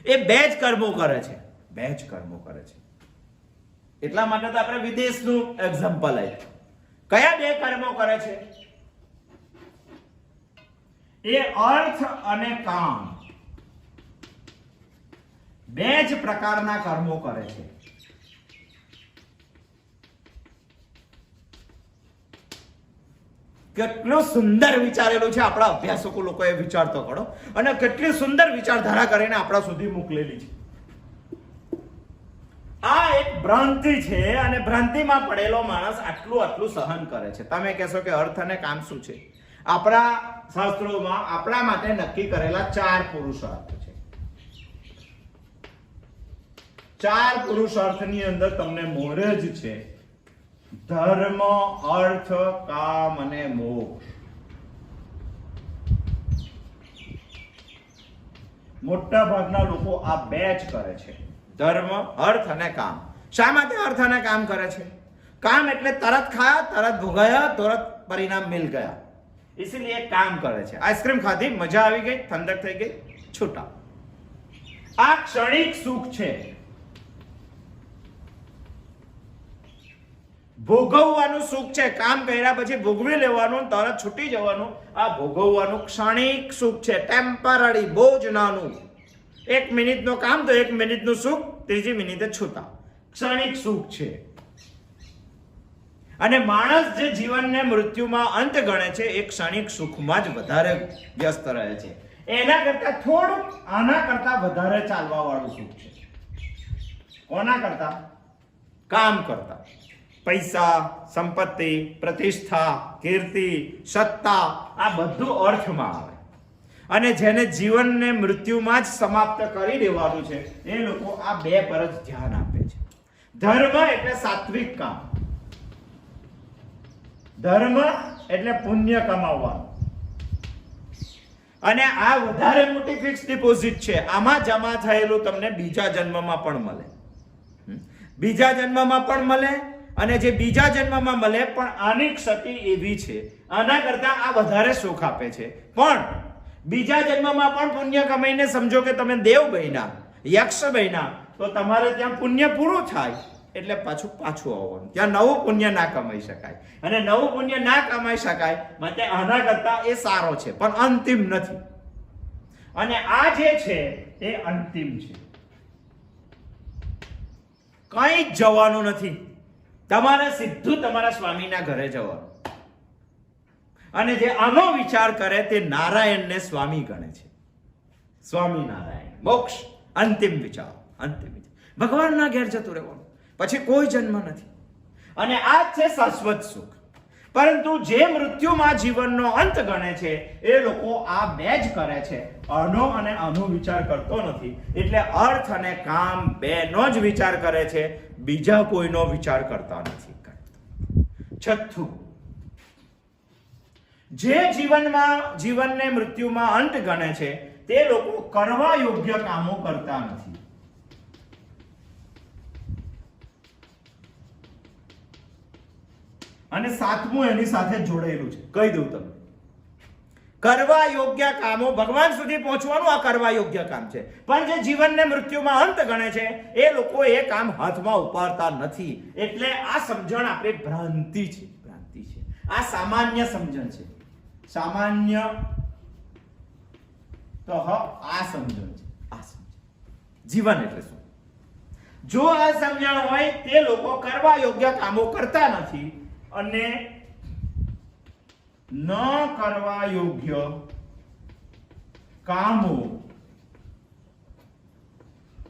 એ 2 જ કર્મો કરે છે. 2 જ કર્મો કરે છે. એટલા માટે તો આપણે વિદેશનું એક્ઝામ્પલ આપ્યું. કયા 2 કર્મો કરે છે? એ અર્થ અને કામ, 2 જ પ્રકારના કર્મો કરે છે. કેટલું સુંદર વિચારેલું છે આપણા અભ્યાસકો લોકોએ. વિચારતો કરો અને કેટલી સુંદર વિચારધારા કરીને આપણા સુધી મોકલેલી છે. આ એક ભ્રાંતિ છે અને ભ્રાંતિમાં પડેલો માણસ આટલું સહન કરે છે. તમે કહેશો કે અર્થ અને કામ શું છે? આપણા શાસ્ત્રોમાં આપણા માટે નક્કી કરેલા 4 પુરુષાર્થ છે. 4 પુરુષાર્થની અંદર તમને મોરે જ છે ધર્મ, અર્થ, કામ અને મોક્ષ. મોટા ભાગના લોકો આ 2 જ કરે છે, ધર્મ, અર્થ અને કામ. શા માટે અર્થ અને કામ કરે છે? કામ એટલે તરત ખાયા, તરત ભોગાયા, તરત પરિણામ મિલ ગયા, इसलिए काम करे છે. આઈસ્ક્રીમ ખાધી, મજા આવી ગઈ, ઠંડક થઈ ગઈ, છૂટા. આ ક્ષણિક સુખ છે. ભોગવવાનું સુખ છે, કામ કર્યા પછી ભોગવી લેવાનું, તરત છૂટી જવાનું, આ ભોગવવાનું ક્ષણિક સુખ છે, ટેમ્પરરી, બહુ જ નાનું. 1 મિનિટનું કામ તો 1 મિનિટનું સુખ, ત્રીજી મિનિટે છૂટા, ક્ષણિક સુખ છે. અને માણસ જે જીવનને મૃત્યુમાં અંત ગણે છે એ ક્ષણિક સુખમાં જ વધારે વ્યસ્ત રહે છે. એના કરતા થોડું આના કરતા વધારે ચાલવા વાળું સુખ છે. કોના કરતા? કામ કરતા. પૈસા, સંપત્તિ, પ્રતિષ્ઠા, કીર્તિ, સત્તા, આ બધું અર્થમાં આવે. અને જેને જીવનને મૃત્યુમાં જ સમાપ્ત કરી દેવાનું છે એ લોકો આ બે પર જ ધ્યાન આપે છે. ધર્મ એટલે સાત્વિક કામ, ધર્મ એટલે પુણ્ય કમાવવાનું. અને આ વધારે મોટી ફિક્સ ડિપોઝિટ છે. આમાં જમા થયેલું તમને બીજા જન્મમાં પણ મળે, બીજા જન્મમાં પણ મળે. અને જે બીજા જન્મમાં મળે પણ આની ક્ષતિ એવી છે, આના કરતા આ વધારે સુખ આપે છે. પણ બીજા જન્મમાં પણ પુણ્ય કમાઈને સમજો કે તમે દેવ બન્યા, યક્ષ બન્યા, તો તમારે ત્યાં પુણ્ય પૂરું થાય એટલે પાછું આવવાનું. ત્યાં નવું પુણ્ય ના કમાઈ શકાય. અને નવું પુણ્ય ના કમાઈ શકાય માટે આના કરતા એ સારો છે, પણ અંતિમ નથી. અને આ જે છે એ અંતિમ છે. કઈ જ જવાનું નથી, તમારે સીધું તમારા સ્વામીના ઘરે જવાનું. અને જે આનો વિચાર કરે તે નારાયણને સ્વામી ગણે છે. સ્વામિનારાયણ, મોક્ષ, અંતિમ વિચાર, અંતિમ વિચાર. ભગવાનના ઘેર જતું રહેવાનું, પછી કોઈ જન્મ નથી. અને આ છે શાશ્વત સુખ. પરંતુ જે મૃત્યુમાં જીવનનો અંત ગણે છે એ લોકો આ બે જ કરે છે, આનો અને આનો વિચાર કરતો નથી. એટલે અર્થ અને કામ બેનો જ વિચાર કરે છે, બીજા કોઈનો વિચાર કરતા નથી. છઠ્ઠું, જે જીવનને મૃત્યુમાં અંત ગણે છે તે લોકો કરવા યોગ્ય કામો કરતા નથી. અને સાતમું એની સાથે જોડાયેલું છે, કહી દઉં તમને. કરવા યોગ્ય કામો, ભગવાન સુધી પહોંચવાનું આ કરવા યોગ્ય કામ છે. પણ જે જીવનને મૃત્યુમાં અંત ગણે છે એ લોકો એ કામ હાથમાં ઉપાડતા નથી. એટલે આ સમજણ આપણી ભ્રાંતિ છે, ભ્રાંતિ છે. આ સામાન્ય સમજણ છે. સામાન્ય તો આ સમજણ છે. આ સમજણ જીવન એટલે શું? જો આ સમજણ હોય તે લોકો કરવા યોગ્ય કામો કરતા નથી. અને ન કરવા યોગ્ય કામો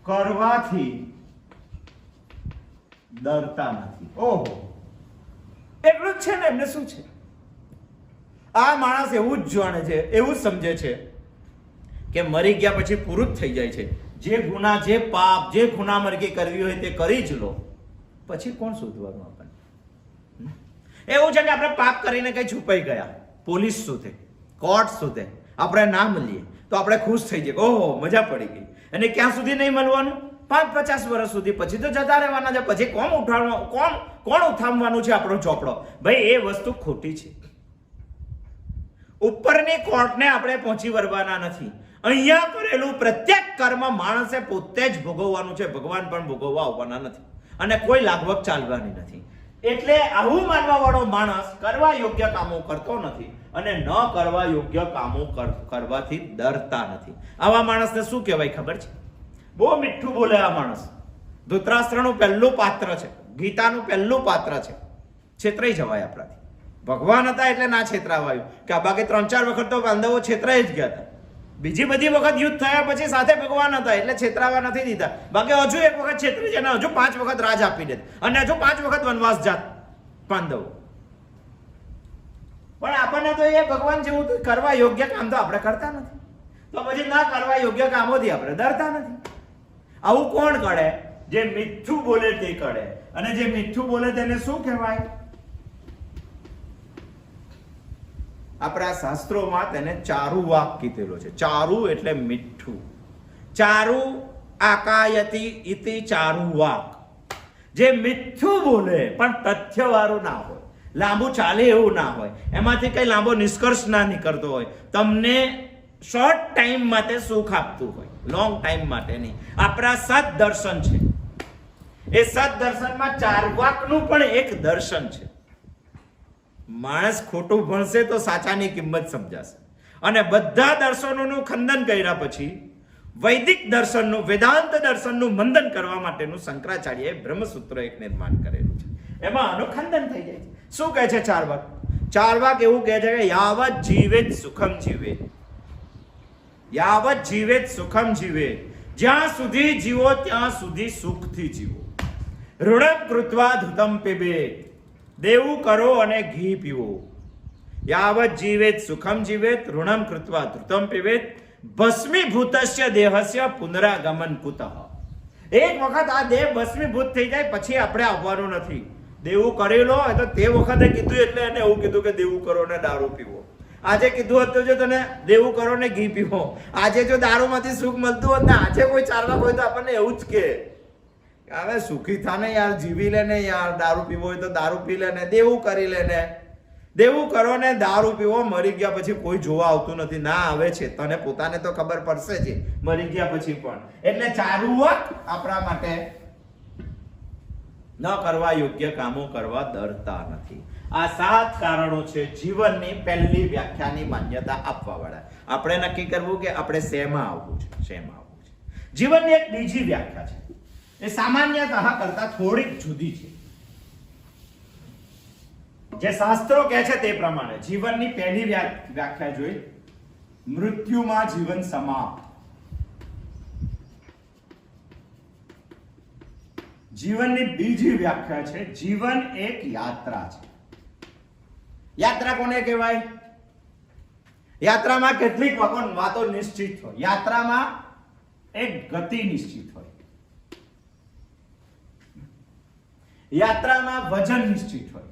કરવાથી ડરતા નથી. ઓહો, એટલું જ છે ને. એમને શું છે? આ માણસ એવું જ જાણે છે, એવું જ સમજે છે કે મરી ગયા પછી પૂરું જ થઈ જાય છે. જે ગુના, જે પાપ, જે ગુનામર્ગી કરવી હોય તે કરી જ લો, પછી કોણ શોધવાનું આપણને? એવું છે કે આપણે પાપ કરીને કઈ છુપાઈ ગયા, પોલીસ શોધે, કોર્ટ શોધે, આપણે ના મળીએ તો આપણે ખુશ થઈ જઈએ, ઓહો મજા પડી ગઈ. અને ક્યાં સુધી નહીં મળવાનું? 5-50 વર્ષ સુધી. પછી તો જતા રહેવાના છે. પછી કોણ ઉઠાવવાનું છે આપણો ચોપડો? ભાઈ એ વસ્તુ ખોટી છે. ઉપરની કોર્ટને આપણે પહોંચી વળવાના નથી. અહીંયા કરેલું પ્રત્યેક કર્મ માણસે પોતે જ ભોગવવાનું છે. ભગવાન પણ ભોગવવા આવવાના નથી અને કોઈ લાગવગ ચાલવાની નથી. એટલે આવું માનવા વાળો માણસ કરવા યોગ્ય કામો કરતો નથી અને ન કરવા યોગ્ય કામો કરવાથી ડરતા નથી. આવા માણસને શું કહેવાય ખબર છે? બહુ મીઠું બોલે આ માણસ. ધૃતરાષ્ટ્રનું પહેલું પાત્ર છે, ગીતાનું પહેલું પાત્ર છે. છેતરાઈ જવાય આપણાથી. ભગવાન હતા એટલે ના છેતરાવાયું કે આ બાકી 3-4 વખત તો પાંડવો છેતરાઈ જ ગયા હતા. બીજી બધી વખત યુદ્ધ થયા પછી સાથે ભગવાન હતા એટલે છેતરાવા નથી દીધા. બાકી હજુ એક વખત છેતરી જાય, હજુ 5 વખત રાજ આપી દે અને હજુ 5 વખત વનવાસ જાત પાંડવો. પણ આપણને તો એ ભગવાન જેવું કરવા યોગ્ય કામ તો આપણે કરતા નથી. તો પછી ના કરવા યોગ્ય કામોથી આપણે ડરતા નથી. આવું કોણ કરે? જે મીઠું બોલે તે કરે. અને જે મીઠું બોલે તેને શું કહેવાય? આપણા શાસ્ત્રોમાં તેને ચારુ વાક કીધેલો છે. ચારુ એટલે મીઠું. ચારુ આકાયતિ ઇતિ ચારુ વાક. જે મીઠું બોલે પણ તથ્યવાળું ના હોય, લાંબુ ચાલે એવું ના હોય, એમાંથી કઈ લાંબો નિષ્કર્ષ ના નીકળતો હોય, તમને શોર્ટ ટાઈમ માટે સુખ આપતું હોય, લોંગ ટાઈમ માટે નહીં. આપણા સત દર્શન છે. એ સત દર્શનમાં ચાર્વાકનું પણ એક દર્શન છે. માણસ ખોટું ભણશે તો સાચાની કિંમત સમજાશે. અને બધા દર્શનોનું ખંડન કર્યા પછી વૈદિક દર્શનનું, વેદાંત દર્શનનું મંદન કરવા માટેનું શંકરાચાર્યએ બ્રહ્મસૂત્ર એક નિર્માણ કરેલું છે. એમાં આનું ખંડન થઈ જાય છે. શું કહે છે ચાર્વાક? ચાર્વાક એવું કહે છે કે યાવત જીવેત સુખમ જીવે, યાવત જીવેત સુખમ જીવે, જ્યાં સુધી જીવો ત્યાં સુધી સુખથી જીવો. ઋણમ કૃત્વા ધૃતમ પીબેત, દેવું કરો અને ઘી પીવો. યાવત જીવેત સુખમ જીવેત, ઋણમ કૃત્વા ધૃતમ પીબેત, ભસ્મીભૂતસ્ય દેહસ્ય પુનરાગમન કુતઃ. એક વખત આ દેહ ભસ્મીભૂત થઈ જાય પછી આપણે આવવાનું નથી. દેવું કરેલો હોય તો તે વખતે કીધું એટલે એને એવું કીધું કે દેવું કરો ને દારૂ પીવો. આજે કીધું હતું જો તને દેવું કરો ને ઘી પીવો. આજે જો દારૂમાંથી સુખ મળતું હોત ને આજે કોઈ ચાર્વાક હોય તો આપણને એવું જ કે હવે સુખી થા ને યાર, જીવી લે ને યાર, દારૂ પીવો હોય તો દારૂ પી લે ને, દેવું કરી લે ને, દેવું કરો ને દારૂ પીવો. મરી ગયા પછી કોઈ જોવા આવતું નથી. ના આવે છે, તને પોતાને તો ખબર પડશે જ મરી ગયા પછી પણ. એટલે ચાર્વાક આપણા માટે ન કરવા યોગ્ય કામો કરવા ડરતા નથી. આ 7 કારણો છે જીવનની પહેલી વ્યાખ્યાની માન્યતા આપવા વાળા. આપણે નક્કી કરવું કે આપણે શેમાં આવવું છે, શેમાં આવવું છે. જીવનની એક બીજી વ્યાખ્યા છે, એ સામાન્યતઃ કરતા થોડીક જુદી છે. જે શાસ્ત્રો કહે છે તે પ્રમાણે જીવનની પહેલી વ્યાખ્યા જોઈ, મૃત્યુમાં જીવન સમાપ્ત. જીવનની બીજી વ્યાખ્યા છે, જીવન એક યાત્રા છે. યાત્રા કોને કહેવાય? યાત્રામાં કેટલીક વાતો નિશ્ચિત હોય. યાત્રામાં એક ગતિ નિશ્ચિત હોય. યાત્રામાં વજન નિશ્ચિત હોય.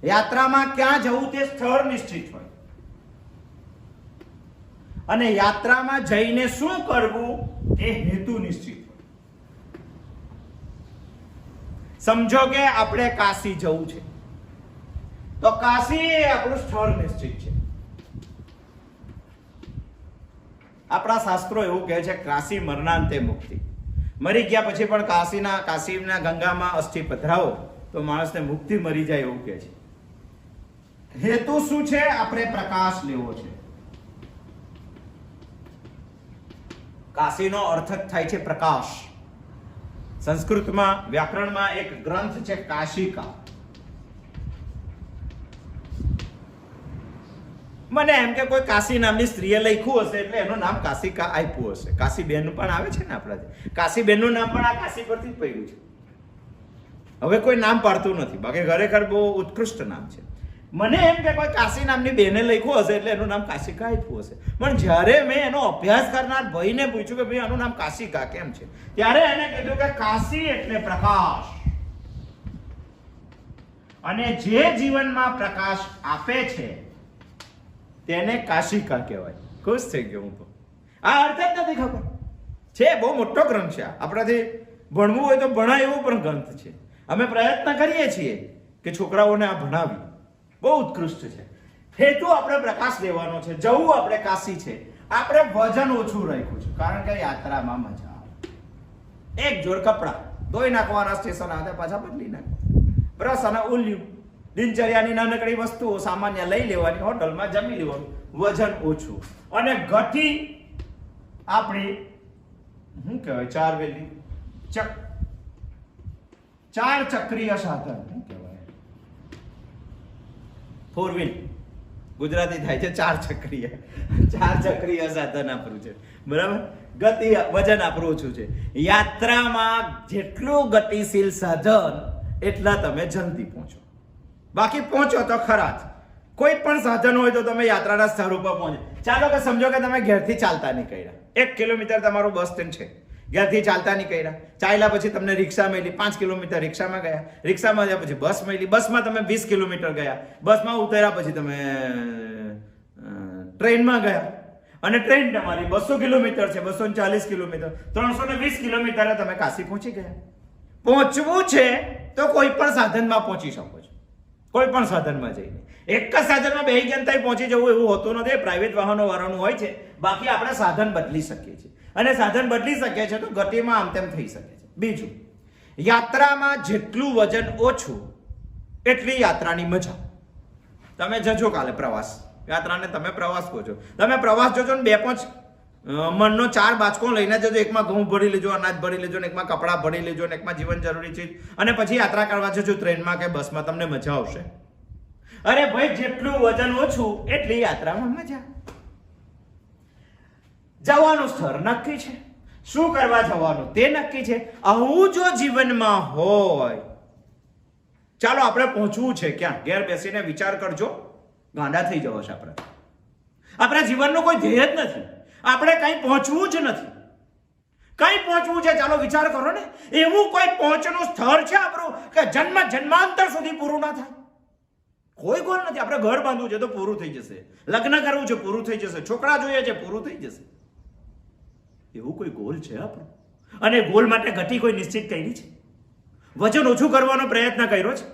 યાત્રામાં ક્યાં જવું તે સ્થળ નિશ્ચિત હોય. અને યાત્રામાં જઈને શું કરવું એ હેતુ નિશ્ચિત હોય. સમજો કે આપણે કાશી જવું છે તો કાશી એ આપણું સ્થળ નિશ્ચિત છે. આપણા શાસ્ત્રો એવું કહે છે કાશી મરણાંતે મુક્તિ. મરી ગયા પછી પણ કાશીના ગંગામાં અસ્થિ પધરાવો તો માણસને મુક્તિ મરી જાય એવું કહે છે. હેતુ શું છે? આપણે પ્રકાશ લેવો છે. કાશીનો અર્થ થાય છે પ્રકાશ. સંસ્કૃતમાં વ્યાકરણમાં એક ગ્રંથ છે કાશિકા. મને એમ કે કોઈ કાશી નામની સ્ત્રીએ લખ્યું હશે એટલે એનું નામ કાશિકા આપ્યું હશે. કાશીબેન પણ આવે છે ને આપણા, કાશીબેનનું નામ પણ આ કાશી પરથી જ પડ્યું છે. હવે કોઈ નામ પાડતું નથી, બાકી ખરેખર બહુ ઉત્કૃષ્ટ નામ છે. મને એમ કે કોઈ કાશી નામની બેને લખ્યું હશે એટલે એનું નામ કાશિકા આપ્યું હશે. પણ જ્યારે મેં એનો અભ્યાસ કરનાર ભાઈને પૂછ્યું કે ભાઈ આનું નામ કાશિકા કેમ છે, ત્યારે એને કીધું કે કાશી એટલે પ્રકાશ. અને જે જીવનમાં પ્રકાશ આપે છે તેને કાશિકા કહેવાય. ખુશ થઈ ગયો હું તો. આ અર્થ જ નથી ખબર છે. બહુ મોટો ગ્રંથ છે. આપણાથી ભણવું હોય તો ભણાય એવું પણ ગ્રંથ છે. અમે પ્રયત્ન કરીએ છીએ કે છોકરાઓને આ ભણાવી. બહુ ઉત્કૃષ્ટ છે. હેતુ આપણે પ્રકાશ લેવાનો છે. જવું આપણે કાશી છે. આપણે વજન ઓછું રાખ્યું છે કારણ કે યાત્રામાં મજા આવે. એક જોડ કપડા ધોઈ નાખવાના, સ્ટેશન આવે પાછા બદલી નાખવા. બ્રશ અને ઉલ્યું, દિનચર્યાની નાનકડી વસ્તુઓ સામાન્ય લઈ લેવાની, હોટલમાં જમી લેવાનું. વજન ઓછું અને ગતિ આપણી શું કહેવાય, 4 વેલી ચાર ચક્રીય સાધન શું કહેવાય, 4 વ્હીલ. ગુજરાતી થાય છે 4 ચક્રીય. 4 ચક્રીય સાધન આપણું છે, બરાબર. ગતિ વજન આપણું ઓછું છે. યાત્રામાં જેટલું ગતિશીલ સાધન એટલા તમે જલ્દી પહોંચો. બાકી પહોંચો તો ખરા જ. કોઈ પણ સાધન હોય તો તમે યાત્રાના સ્થળ ઉપર પહોંચો. ચાલો કે સમજો કે તમે ઘેરથી ચાલતા નીકળ્યા, 1 કિલોમીટર તમારું બસ સ્ટેન્ડ છે, ઘેરથી ચાલતા નીકળ્યા. ચાલ્યા પછી તમને રિક્ષા મળી, 5 કિલોમીટર રિક્ષામાં ગયા. રિક્ષામાં ગયા પછી બસ મળી, બસમાં તમે 20 કિલોમીટર ગયા. બસમાં ઉતર્યા પછી તમે ટ્રેનમાં ગયા અને ટ્રેન તમારી 200 કિલોમીટર છે, 240 કિલોમીટર, 320 કિલોમીટરે તમે કાશી પહોંચી ગયા. પહોંચવું છે તો કોઈ પણ સાધનમાં પહોંચી શકો છો. કોઈ પણ સાધનમાં જઈને એક જ સાધનમાં બેસી ગયા ત્યાં પહોંચી જવું એવું હોતું નથી. પ્રાઇવેટ વાહનો વાળાનું હોય છે. બાકી આપણે સાધન બદલી શકીએ છીએ. અને સાધન બદલી શકે છે તો ગતિમાં આમ તેમ થઈ શકે છે. બીજું, યાત્રામાં જેટલું વજન ઓછું એટલી યાત્રાની મજા. તમે જજો કાલે પ્રવાસ, યાત્રાને તમે પ્રવાસ કહો છો, તમે પ્રવાસ જોજો ને 2-5 મણનો 4 બાચકો લઈને જજો. એકમાં ઘઉં ભરી લેજો, અનાજ ભરી લેજો, ને એકમાં કપડાં ભરી લેજો, ને એકમાં જીવન જરૂરી ચીજ, અને પછી યાત્રા કરવા જજો ટ્રેનમાં કે બસમાં. તમને મજા આવશે. અરે ભાઈ, જેટલું વજન ઓછું એટલી યાત્રામાં મજા. જવાનું સ્થળ નક્કી છે, શું કરવા જવાનું તે નક્કી છે. આવું જો જીવનમાં હોય, ચાલો આપણે પહોંચવું છે ક્યાં, ઘેર બેસીને વિચાર કરજો, ગાંડા થઈ જવો છે આપણે. આપણા જીવનનું કોઈ ધ્યેય જ નથી, આપણે કઈ પહોંચવું જ નથી. કઈ પહોંચવું છે, ચાલો વિચાર કરો ને. એવું કોઈ પહોંચનું સ્થળ છે આપણું કે જન્માંતર સુધી પૂરું ના થાય? કોઈ ગોલ નથી. આપણે ઘર બાંધવું છે તો પૂરું થઈ જશે, લગ્ન કરવું છે પૂરું થઈ જશે, છોકરા જોઈએ છે પૂરું થઈ જશે. એવું કોઈ ગોલ છે આપણો? અને ગોલ માટે ગતિ કોઈ નિશ્ચિત કરી છે? વજન ઓછું કરવાનો પ્રયત્ન કર્યો છે,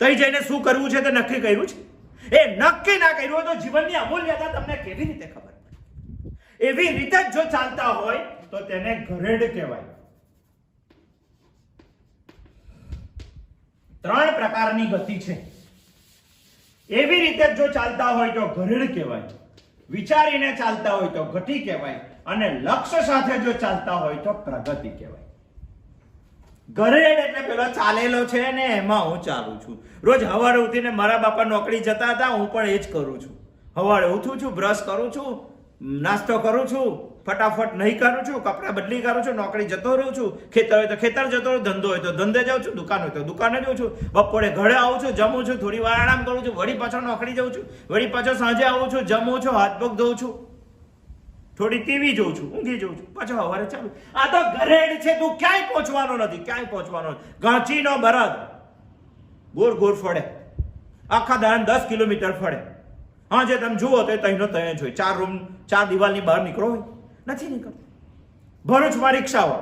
તઈ જઈને શું કરવું છે તે નક્કી કર્યું છે? એ નક્કી ના કર્યું તો જીવનની અમૂલ્યતા તમને કેવી રીતે ખબર પડે? એવી રીતે જો ચાલતા હોય તો તેને ઘરેડ કહેવાય. 3 પ્રકારની ગતિ છે. એવી રીતે જો ચાલતા હોય તો ઘરેડ કહેવાય, વિચારીને ચાલતા હોય તો ગતિ કહેવાય, અને લક્ષ્ય સાથે જો ચાલતા હોય તો પ્રગતિ કહેવાય. ઘરેડ એટલે પેલો ચાલેલો છે ને એમાં હું ચાલું છું. રોજ સવારે ઉઠીને મારા બાપા નોકરી જતા હતા, હું પણ એ જ કરું છું. સવારે ઉઠું છું, બ્રશ કરું છું, નાસ્તો કરું છું, ફટાફટ નહીં કરું છું, કપડાં બદલી કરું છું, નોકરી જતો રહું છું, ખેતર હોય તો ખેતર જતો રહું, ધંધો હોય તો ધંધે જાઉં છું, દુકાન હોય તો દુકાને જાઉં છું, બપોરે ઘરે આવું છું, જમું છું, થોડી વાર આરામ કરું છું, વળી પાછો નોકરી જાઉં છું, વળી પાછો સાંજે આવું છું, જમું છું, હાથ પગ ધોઉં છું, થોડી ટીવી જોઉં છું, ઊંઘી જાઉં છું, પાછો સવારે ચાલુ. આ તો ઘરેડ છે. તું ક્યાંય પહોંચવાનો નથી, ક્યાંય પહોંચવાનો નથી. ઘાંચીનો બળદ ગોળ ગોળ ફળે, આખા દાન 10 કિલોમીટર ફળે. હા, જે તમે જુઓ તો તહીનો તય જ હોય. 4 દિવાલની બહાર નીકળો હોય, નથી નીકળતો. ભરૂચમાં રિક્ષાઓ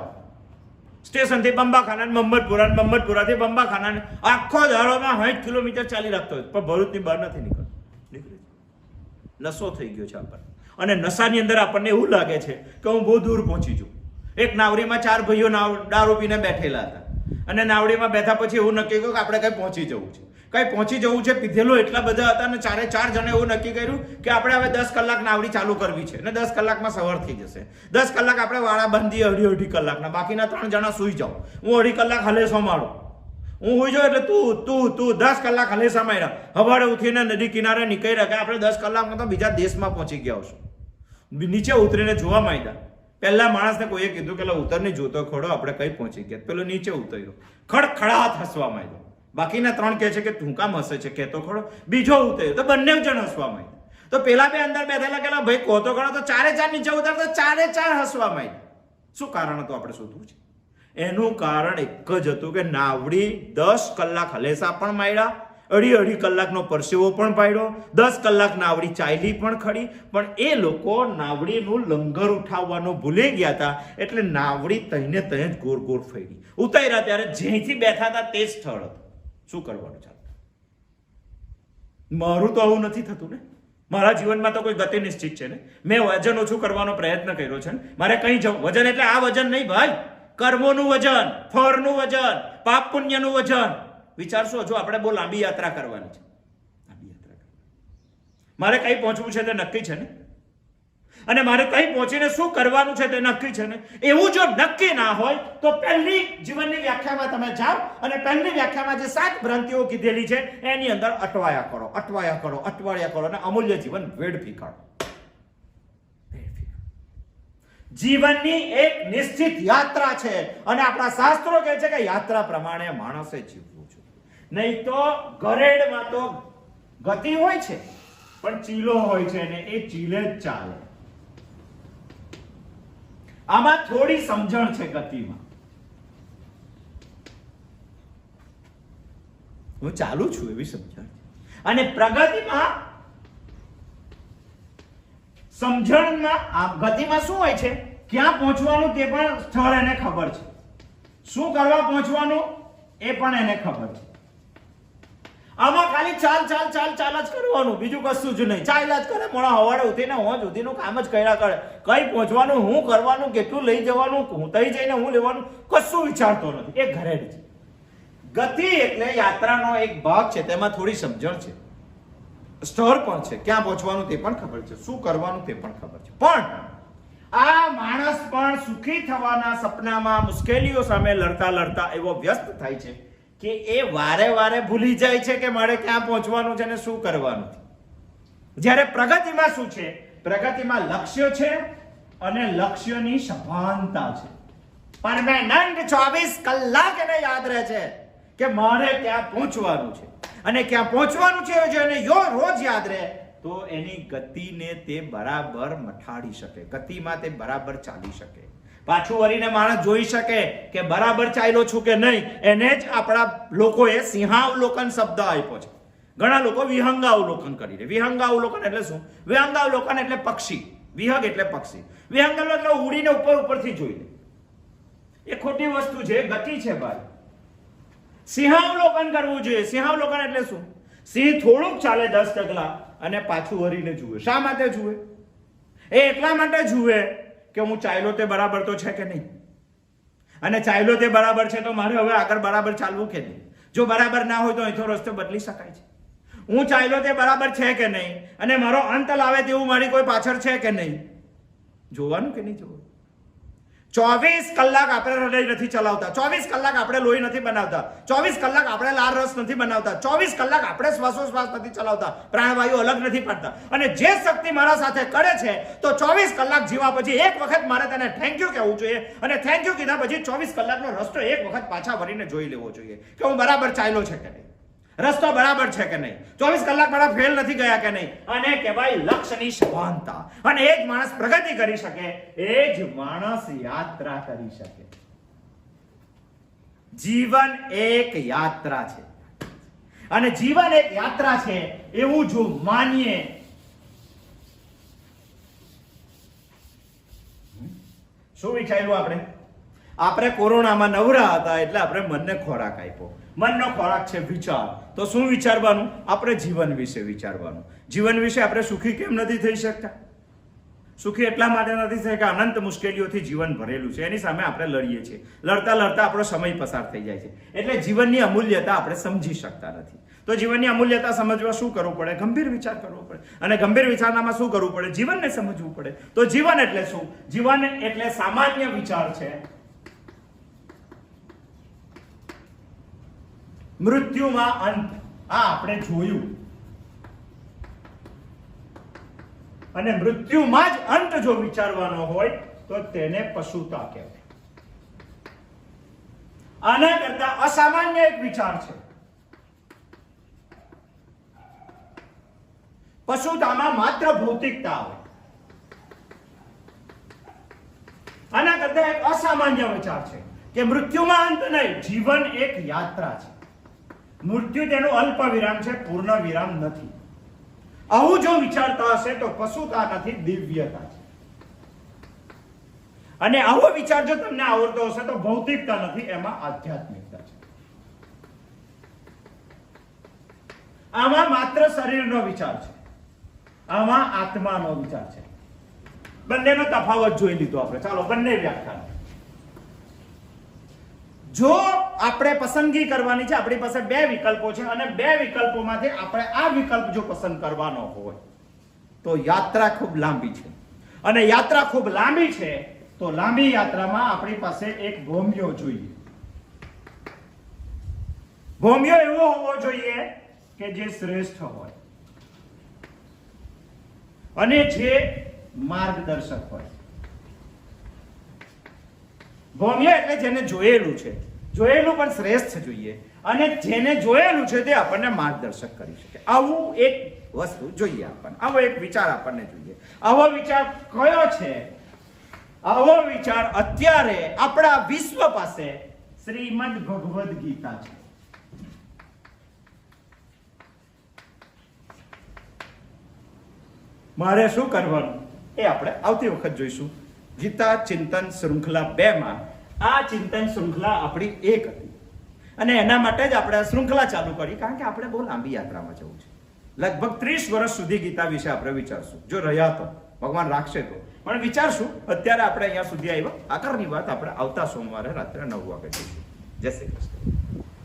સ્ટેશનથી બંબાખાના, મમ્મદપુરાથી બંબાખાના, આખો દાડોમાં 60 કિલોમીટર ચાલી રાખતો હોય, પણ ભરૂચની બહાર નથી નીકળતો. નશો થઈ ગયો છે આપણને. અને નશાની અંદર આપણને એવું લાગે છે કે હું બહુ દૂર પહોંચી છું. એક નાવડીમાં 4 ભાઈઓ દારૂ પીને બેઠેલા હતા, અને નાવડીમાં બેઠા પછી એવું નક્કી કર્યું કે આપણે કઈ પહોંચી જવું છે, કઈ પહોંચી જવું છે. પીધેલો એટલા બધા હતા અને 4 જણે એવું નક્કી કર્યું કે આપણે હવે 10 કલાક નાવડી ચાલુ કરવી છે, અને 10 કલાકમાં સવાર થઈ જશે. 10 કલાક આપણે વાળા બાંધીએ, અઢી કલાકના. બાકીના 3 જણા સુઈ જાઓ, હું 2.5 કલાક હલેસો મારું. હું હોઈ જાઉં એટલે તું 10 કલાક હલેસા માર્યા. સવારે ઉઠીને નદી કિનારે નીકળ્યા કે આપણે 10 કલાકમાં તો બીજા દેશમાં પહોંચી ગયા છું. નીચે ઉતરીને જોવા માંડ્યા. પહેલા માણસને કોઈએ કીધું કે ઉતરને જોતો ખોડો, આપણે કઈ પહોંચી ગયા. પેલો નીચે ઉતર્યો, ખડખડાટ હસવા માંડ્યો. બાકીના 3 કહે છે કે તું કામ હસે છે, કહેતો ખોડો. બીજો ઉતર્યો તો બંને જણ હસવા માંડ્યા. તો પેલા 2 અંદર બેઠેલા કે ભાઈ કહો તો ખરો, તો 4 નીચે ઉતરતા 4 હસવા માંડ્યા. શું કારણ હતું આપણે શોધવું છે? એનું કારણ એક જ હતું કે નાવડી 10 કલાક હલેસા પણ માર્યા, અઢી કલાકનો પરસેવો પણ પાડ્યો, 10 કલાક નાવડી ચાલી પણ ખડી, પણ એ લોકો નાવડીનું લંગર ઉઠાવવાનું ભૂલી ગયા હતા. એટલે નાવડી તઈને તય જ ગોળ ગોળ ફરી. ઉતાર્યા ત્યારે જ્યાંથી બેઠા હતા તે સ્થળ હતું. શું કરવાનું ચાલતું? મારું તો આવું નથી થતું ને. મારા જીવનમાં તો કોઈ ગતિ નિશ્ચિત છે ને. મેં વજન ઓછું કરવાનો પ્રયત્ન કર્યો છે ને. મારે કઈ જવું. વજન એટલે આ વજન નહીં ભાઈ, કર્મોનું વજન, ફળનું વજન, પાપ પુણ્યનું વજન. વિચારશો, જો આપણે બહુ લાંબી યાત્રા કરવાની છે, મારે કઈ પહોંચવું છે તે નક્કી છે ને, અને મારે કઈ પહોંચીને શું કરવાનું છે તે નક્કી છે ને. એવું જો નક્કી ના હોય તો પહેલી જીવનની વ્યાખ્યામાં તમે જાઓ, અને પહેલી વ્યાખ્યામાં જે 7 ભ્રાંતિઓ કીધેલી છે એની અંદર અટવાયા કરો અને અમૂલ્ય જીવન વેડફી કાઢો. જીવનની એક નિશ્ચિત યાત્રા છે, અને આપણા શાસ્ત્રો કહે છે કે યાત્રા પ્રમાણે માણસે જીવવું છે. નહીં તો ઘરેડમાં તો ગતિ હોય છે, પણ ચીલો હોય છે ને એ ચીલે જ ચાલે. આમાં થોડી સમજણ છે ગતિમાં. હું ચાલુ છું એવી સમજણ. અને પ્રગતિમાં સમજણમાં ગતિમાં શું હોય છે? ક્યાં પહોંચવાનું તે પણ સ્થળ એને ખબર છે, શું કરવા પહોંચવાનું એ પણ એને ખબર છે. આમાં ખાલી ચાલ ચાલ ચાલ ચાલ જ કરવાનું, બીજું કશું જ નહીં. ચાલ્યા જ કરે, મોડા હવાડે ઉઠીને હોજ સુધીનું કામ જ કર્યા કરે. કઈ પહોંચવાનું, હું કરવાનું, કેટલું લઈ જવાનું, હું તઈ જઈને હું લેવાનું, કશું વિચારતો નથી. એ ઘરે જ. ગતિ એટલે યાત્રાનો એક ભાગ છે, તેમાં થોડી સમજણ છે, સ્તર પણ છે, ક્યાં પહોંચવાનું તે પણ ખબર છે, શું કરવાનું તે પણ ખબર છે. પણ આ માણસ પણ સુખી થવાના સપનામાં મુશ્કેલીઓ સામે લડતા લડતા એવો વ્યસ્ત થાય છે કે એ વારે વારે ભૂલી જાય છે કે મારે ક્યાં પહોંચવાનું છે અને શું કરવાનું છે. જ્યારે પ્રગતિમાં શું છે? પ્રગતિમાં લક્ષ્ય છે અને લક્ષ્યની સભાનતા છે. પરમેનન્ટ 24 કલાક એને યાદ રહે છે કે મારે ક્યાં પહોંચવાનું છે. અને ક્યાં પહોંચવાનું છે જો એને રોજ યાદ રહે તો એની ગતિને તે બરાબર મઠાડી શકે, ગતિમાં તે બરાબર ચાલી શકે. પાછું વળીને માણસ જોઈ શકે કે બરાબર ચાલ્યો છું કે નહીં. એને જ આપણા લોકોએ સિંહાવલોકન શબ્દ આપ્યો છે. ઘણા લોકો વિહંગાવલોકન કરી દે. વિહંગાવલોકન એટલે શું? વિહંગાવલોકન એટલે પક્ષી, વિહંગ એટલે પક્ષી, વિહંગાવલોકન એટલે ઉડીને ઉપરથી જોઈ લે. એ ખોટી વસ્તુ છે, ગતિ છે ભાઈ. સિંહાવલોકન કરવું જોઈએ. સિંહાવલોકન એટલે શું? સિંહ થોડુંક ચાલે 10 ડગલા અને પાછું વળીને જુએ. શા માટે જુએ? એ એટલા માટે જુએ કે હું ચાલ્યો તે બરાબર તો છે કે નહીં, અને ચાલ્યો તે બરાબર છે તો મારે હવે આગળ બરાબર ચાલવું કે નહીં. જો બરાબર ના હોય તો અહીંથી રસ્તો બદલી શકાય છે. હું ચાલ્યો તે બરાબર છે કે નહીં, અને મારો અંત લાવે તેવું મારી કોઈ પાછળ છે કે નહીં, જોવાનું કે નહીં જોવાનું. 24 કલાક આપણે હૃદય નથી ચલાવતા, 24 કલાક આપણે લોહી નથી બનાવતા, 24 કલાક આપણે લાળ રસ નથી બનાવતા, 24 કલાક આપણે શ્વાસોશ્વાસ નથી ચલાવતા, પ્રાણવાયુ અલગ નથી પાડતા. અને જે શક્તિ મારા સાથે કરે છે તો 24 કલાક જીવા પછી એક વખત મારે તેને થેન્ક યુ કહેવું જોઈએ, અને થેન્ક યુ કીધા પછી 24 કલાકનો રસ્તો એક વખત પાછા વળીને જોઈ લેવો જોઈએ કે હું બરાબર ચાલ્યો છે કે નહીં, રસ્તો બરાબર છે કે નહીં, 24 કલાક મારા ફેલ નથી ગયા કે નહીં. અને કહેવાય લક્ષ્યની સભાનતા. અને એ જ માણસ પ્રગતિ કરી શકે, એ જ માણસ યાત્રા કરી શકે. જીવન એક યાત્રા છે, અને જીવન એક યાત્રા છે એવું જો માનીએ, શું વિચાર્યું આપણે કોરોનામાં નવરા હતા એટલે આપણે મનને ખોરાક આપ્યો. મનનો ખોરાક છે વિચાર. તો શું વિચારવાનું? આપણે જીવન વિશે વિચારવાનું. જીવન વિશે આપણે સુખી કેમ નથી થઈ શકતા? સુખી એટલા માટે નથી થઈ કે અનંત મુશ્કેલીઓથી જીવન ભરેલું છે, એની સામે આપણે લડીએ છીએ. લડતા લડતા આપણો સમય પસાર થઈ જાય છે. એટલે જીવનની અમૂલ્યતા આપણે સમજી શકતા નથી. તો જીવનની અમૂલ્યતા સમજવા શું કરવું પડે? ગંભીર વિચાર કરવો પડે. અને ગંભીર વિચારનામાં શું કરવું પડે? જીવનને સમજવું પડે. તો જીવન એટલે શું? જીવન એટલે સામાન્ય વિચાર છે. મૃત્યુમાં અંત, આ આપણે જોયું. અને મૃત્યુમાં જ અંત જો વિચારવાનો હોય તો તેને પશુતા કહેવાય. આના કરતા અસામાન્ય એક વિચાર છે. પશુતામાં માત્ર ભૌતિકતા આવે. આના કરતા એક અસામાન્ય વિચાર છે કે મૃત્યુમાં અંત નહીં, જીવન એક યાત્રા છે. મૃત્યુ તેનો અલ્પ વિરામ છે, પૂર્ણ વિરામ નથી. આવું જો વિચારતા હશે તો પશુતા નથી, દિવ્યતા છે. અને આવો વિચાર જો તમને આવડતો હશે તો ભૌતિકતા નથી, એમાં આધ્યાત્મિકતા છે. આમાં માત્ર શરીરનો વિચાર છે, આમાં આત્માનો વિચાર છે. બંનેનો તફાવત જોઈ લીધો આપણે. ચાલો બંને વ્યાખ્યાન. જો આપણે પસંદગી કરવાની છે, આપણી પાસે 2 વિકલ્પો છે, અને 2 વિકલ્પોમાંથી આપણે આ વિકલ્પ જો પસંદ કરવાનો હોય તો યાત્રા ખૂબ લાંબી છે. અને યાત્રા ખૂબ લાંબી છે તો લાંબી યાત્રામાં આપણી પાસે એક ભોમિયો જોઈએ. ભોમિયો એવો હોવો જોઈએ કે જે શ્રેષ્ઠ હોય અને જે માર્ગદર્શક હોય. ભોમિયો એટલે જેને જોયેલું છે, જોયેલું પણ શ્રેષ્ઠ જોઈએ, અને જેને જોયેલું છે તે આપણને માર્ગદર્શક કરી શકે. આવું એક વસ્તુ જોઈએ આપણને, આવો એક વિચાર આપણને જોઈએ. આવો વિચાર કયો છે? આવો વિચાર અત્યારે આપણા વિશ્વ પાસે શ્રીમદ ભગવદ ગીતા છે. મારે શું કરવાનું એ આપણે આવતી વખત જોઈશું. ગીતા ચિંતન શૃંખલા 2 માં આ ચિંતન શૃંખલા આપણી 1 હતી. અને એના માટે જ આપણે આ શૃંખલા ચાલુ કરી, કારણ કે આપણે બહુ લાંબી યાત્રામાં જવું છે. લગભગ 30 વર્ષ સુધી ગીતા વિશે આપણે વિચારશું, જો રહ્યા તો, ભગવાન રાખશે તો. પણ વિચારશું. અત્યારે આપણે અહીંયા સુધી આવ્યા. આગળની વાત આપણે આવતા સોમવારે રાત્રે 9 વાગે જોઈશું. જય શ્રી કૃષ્ણ.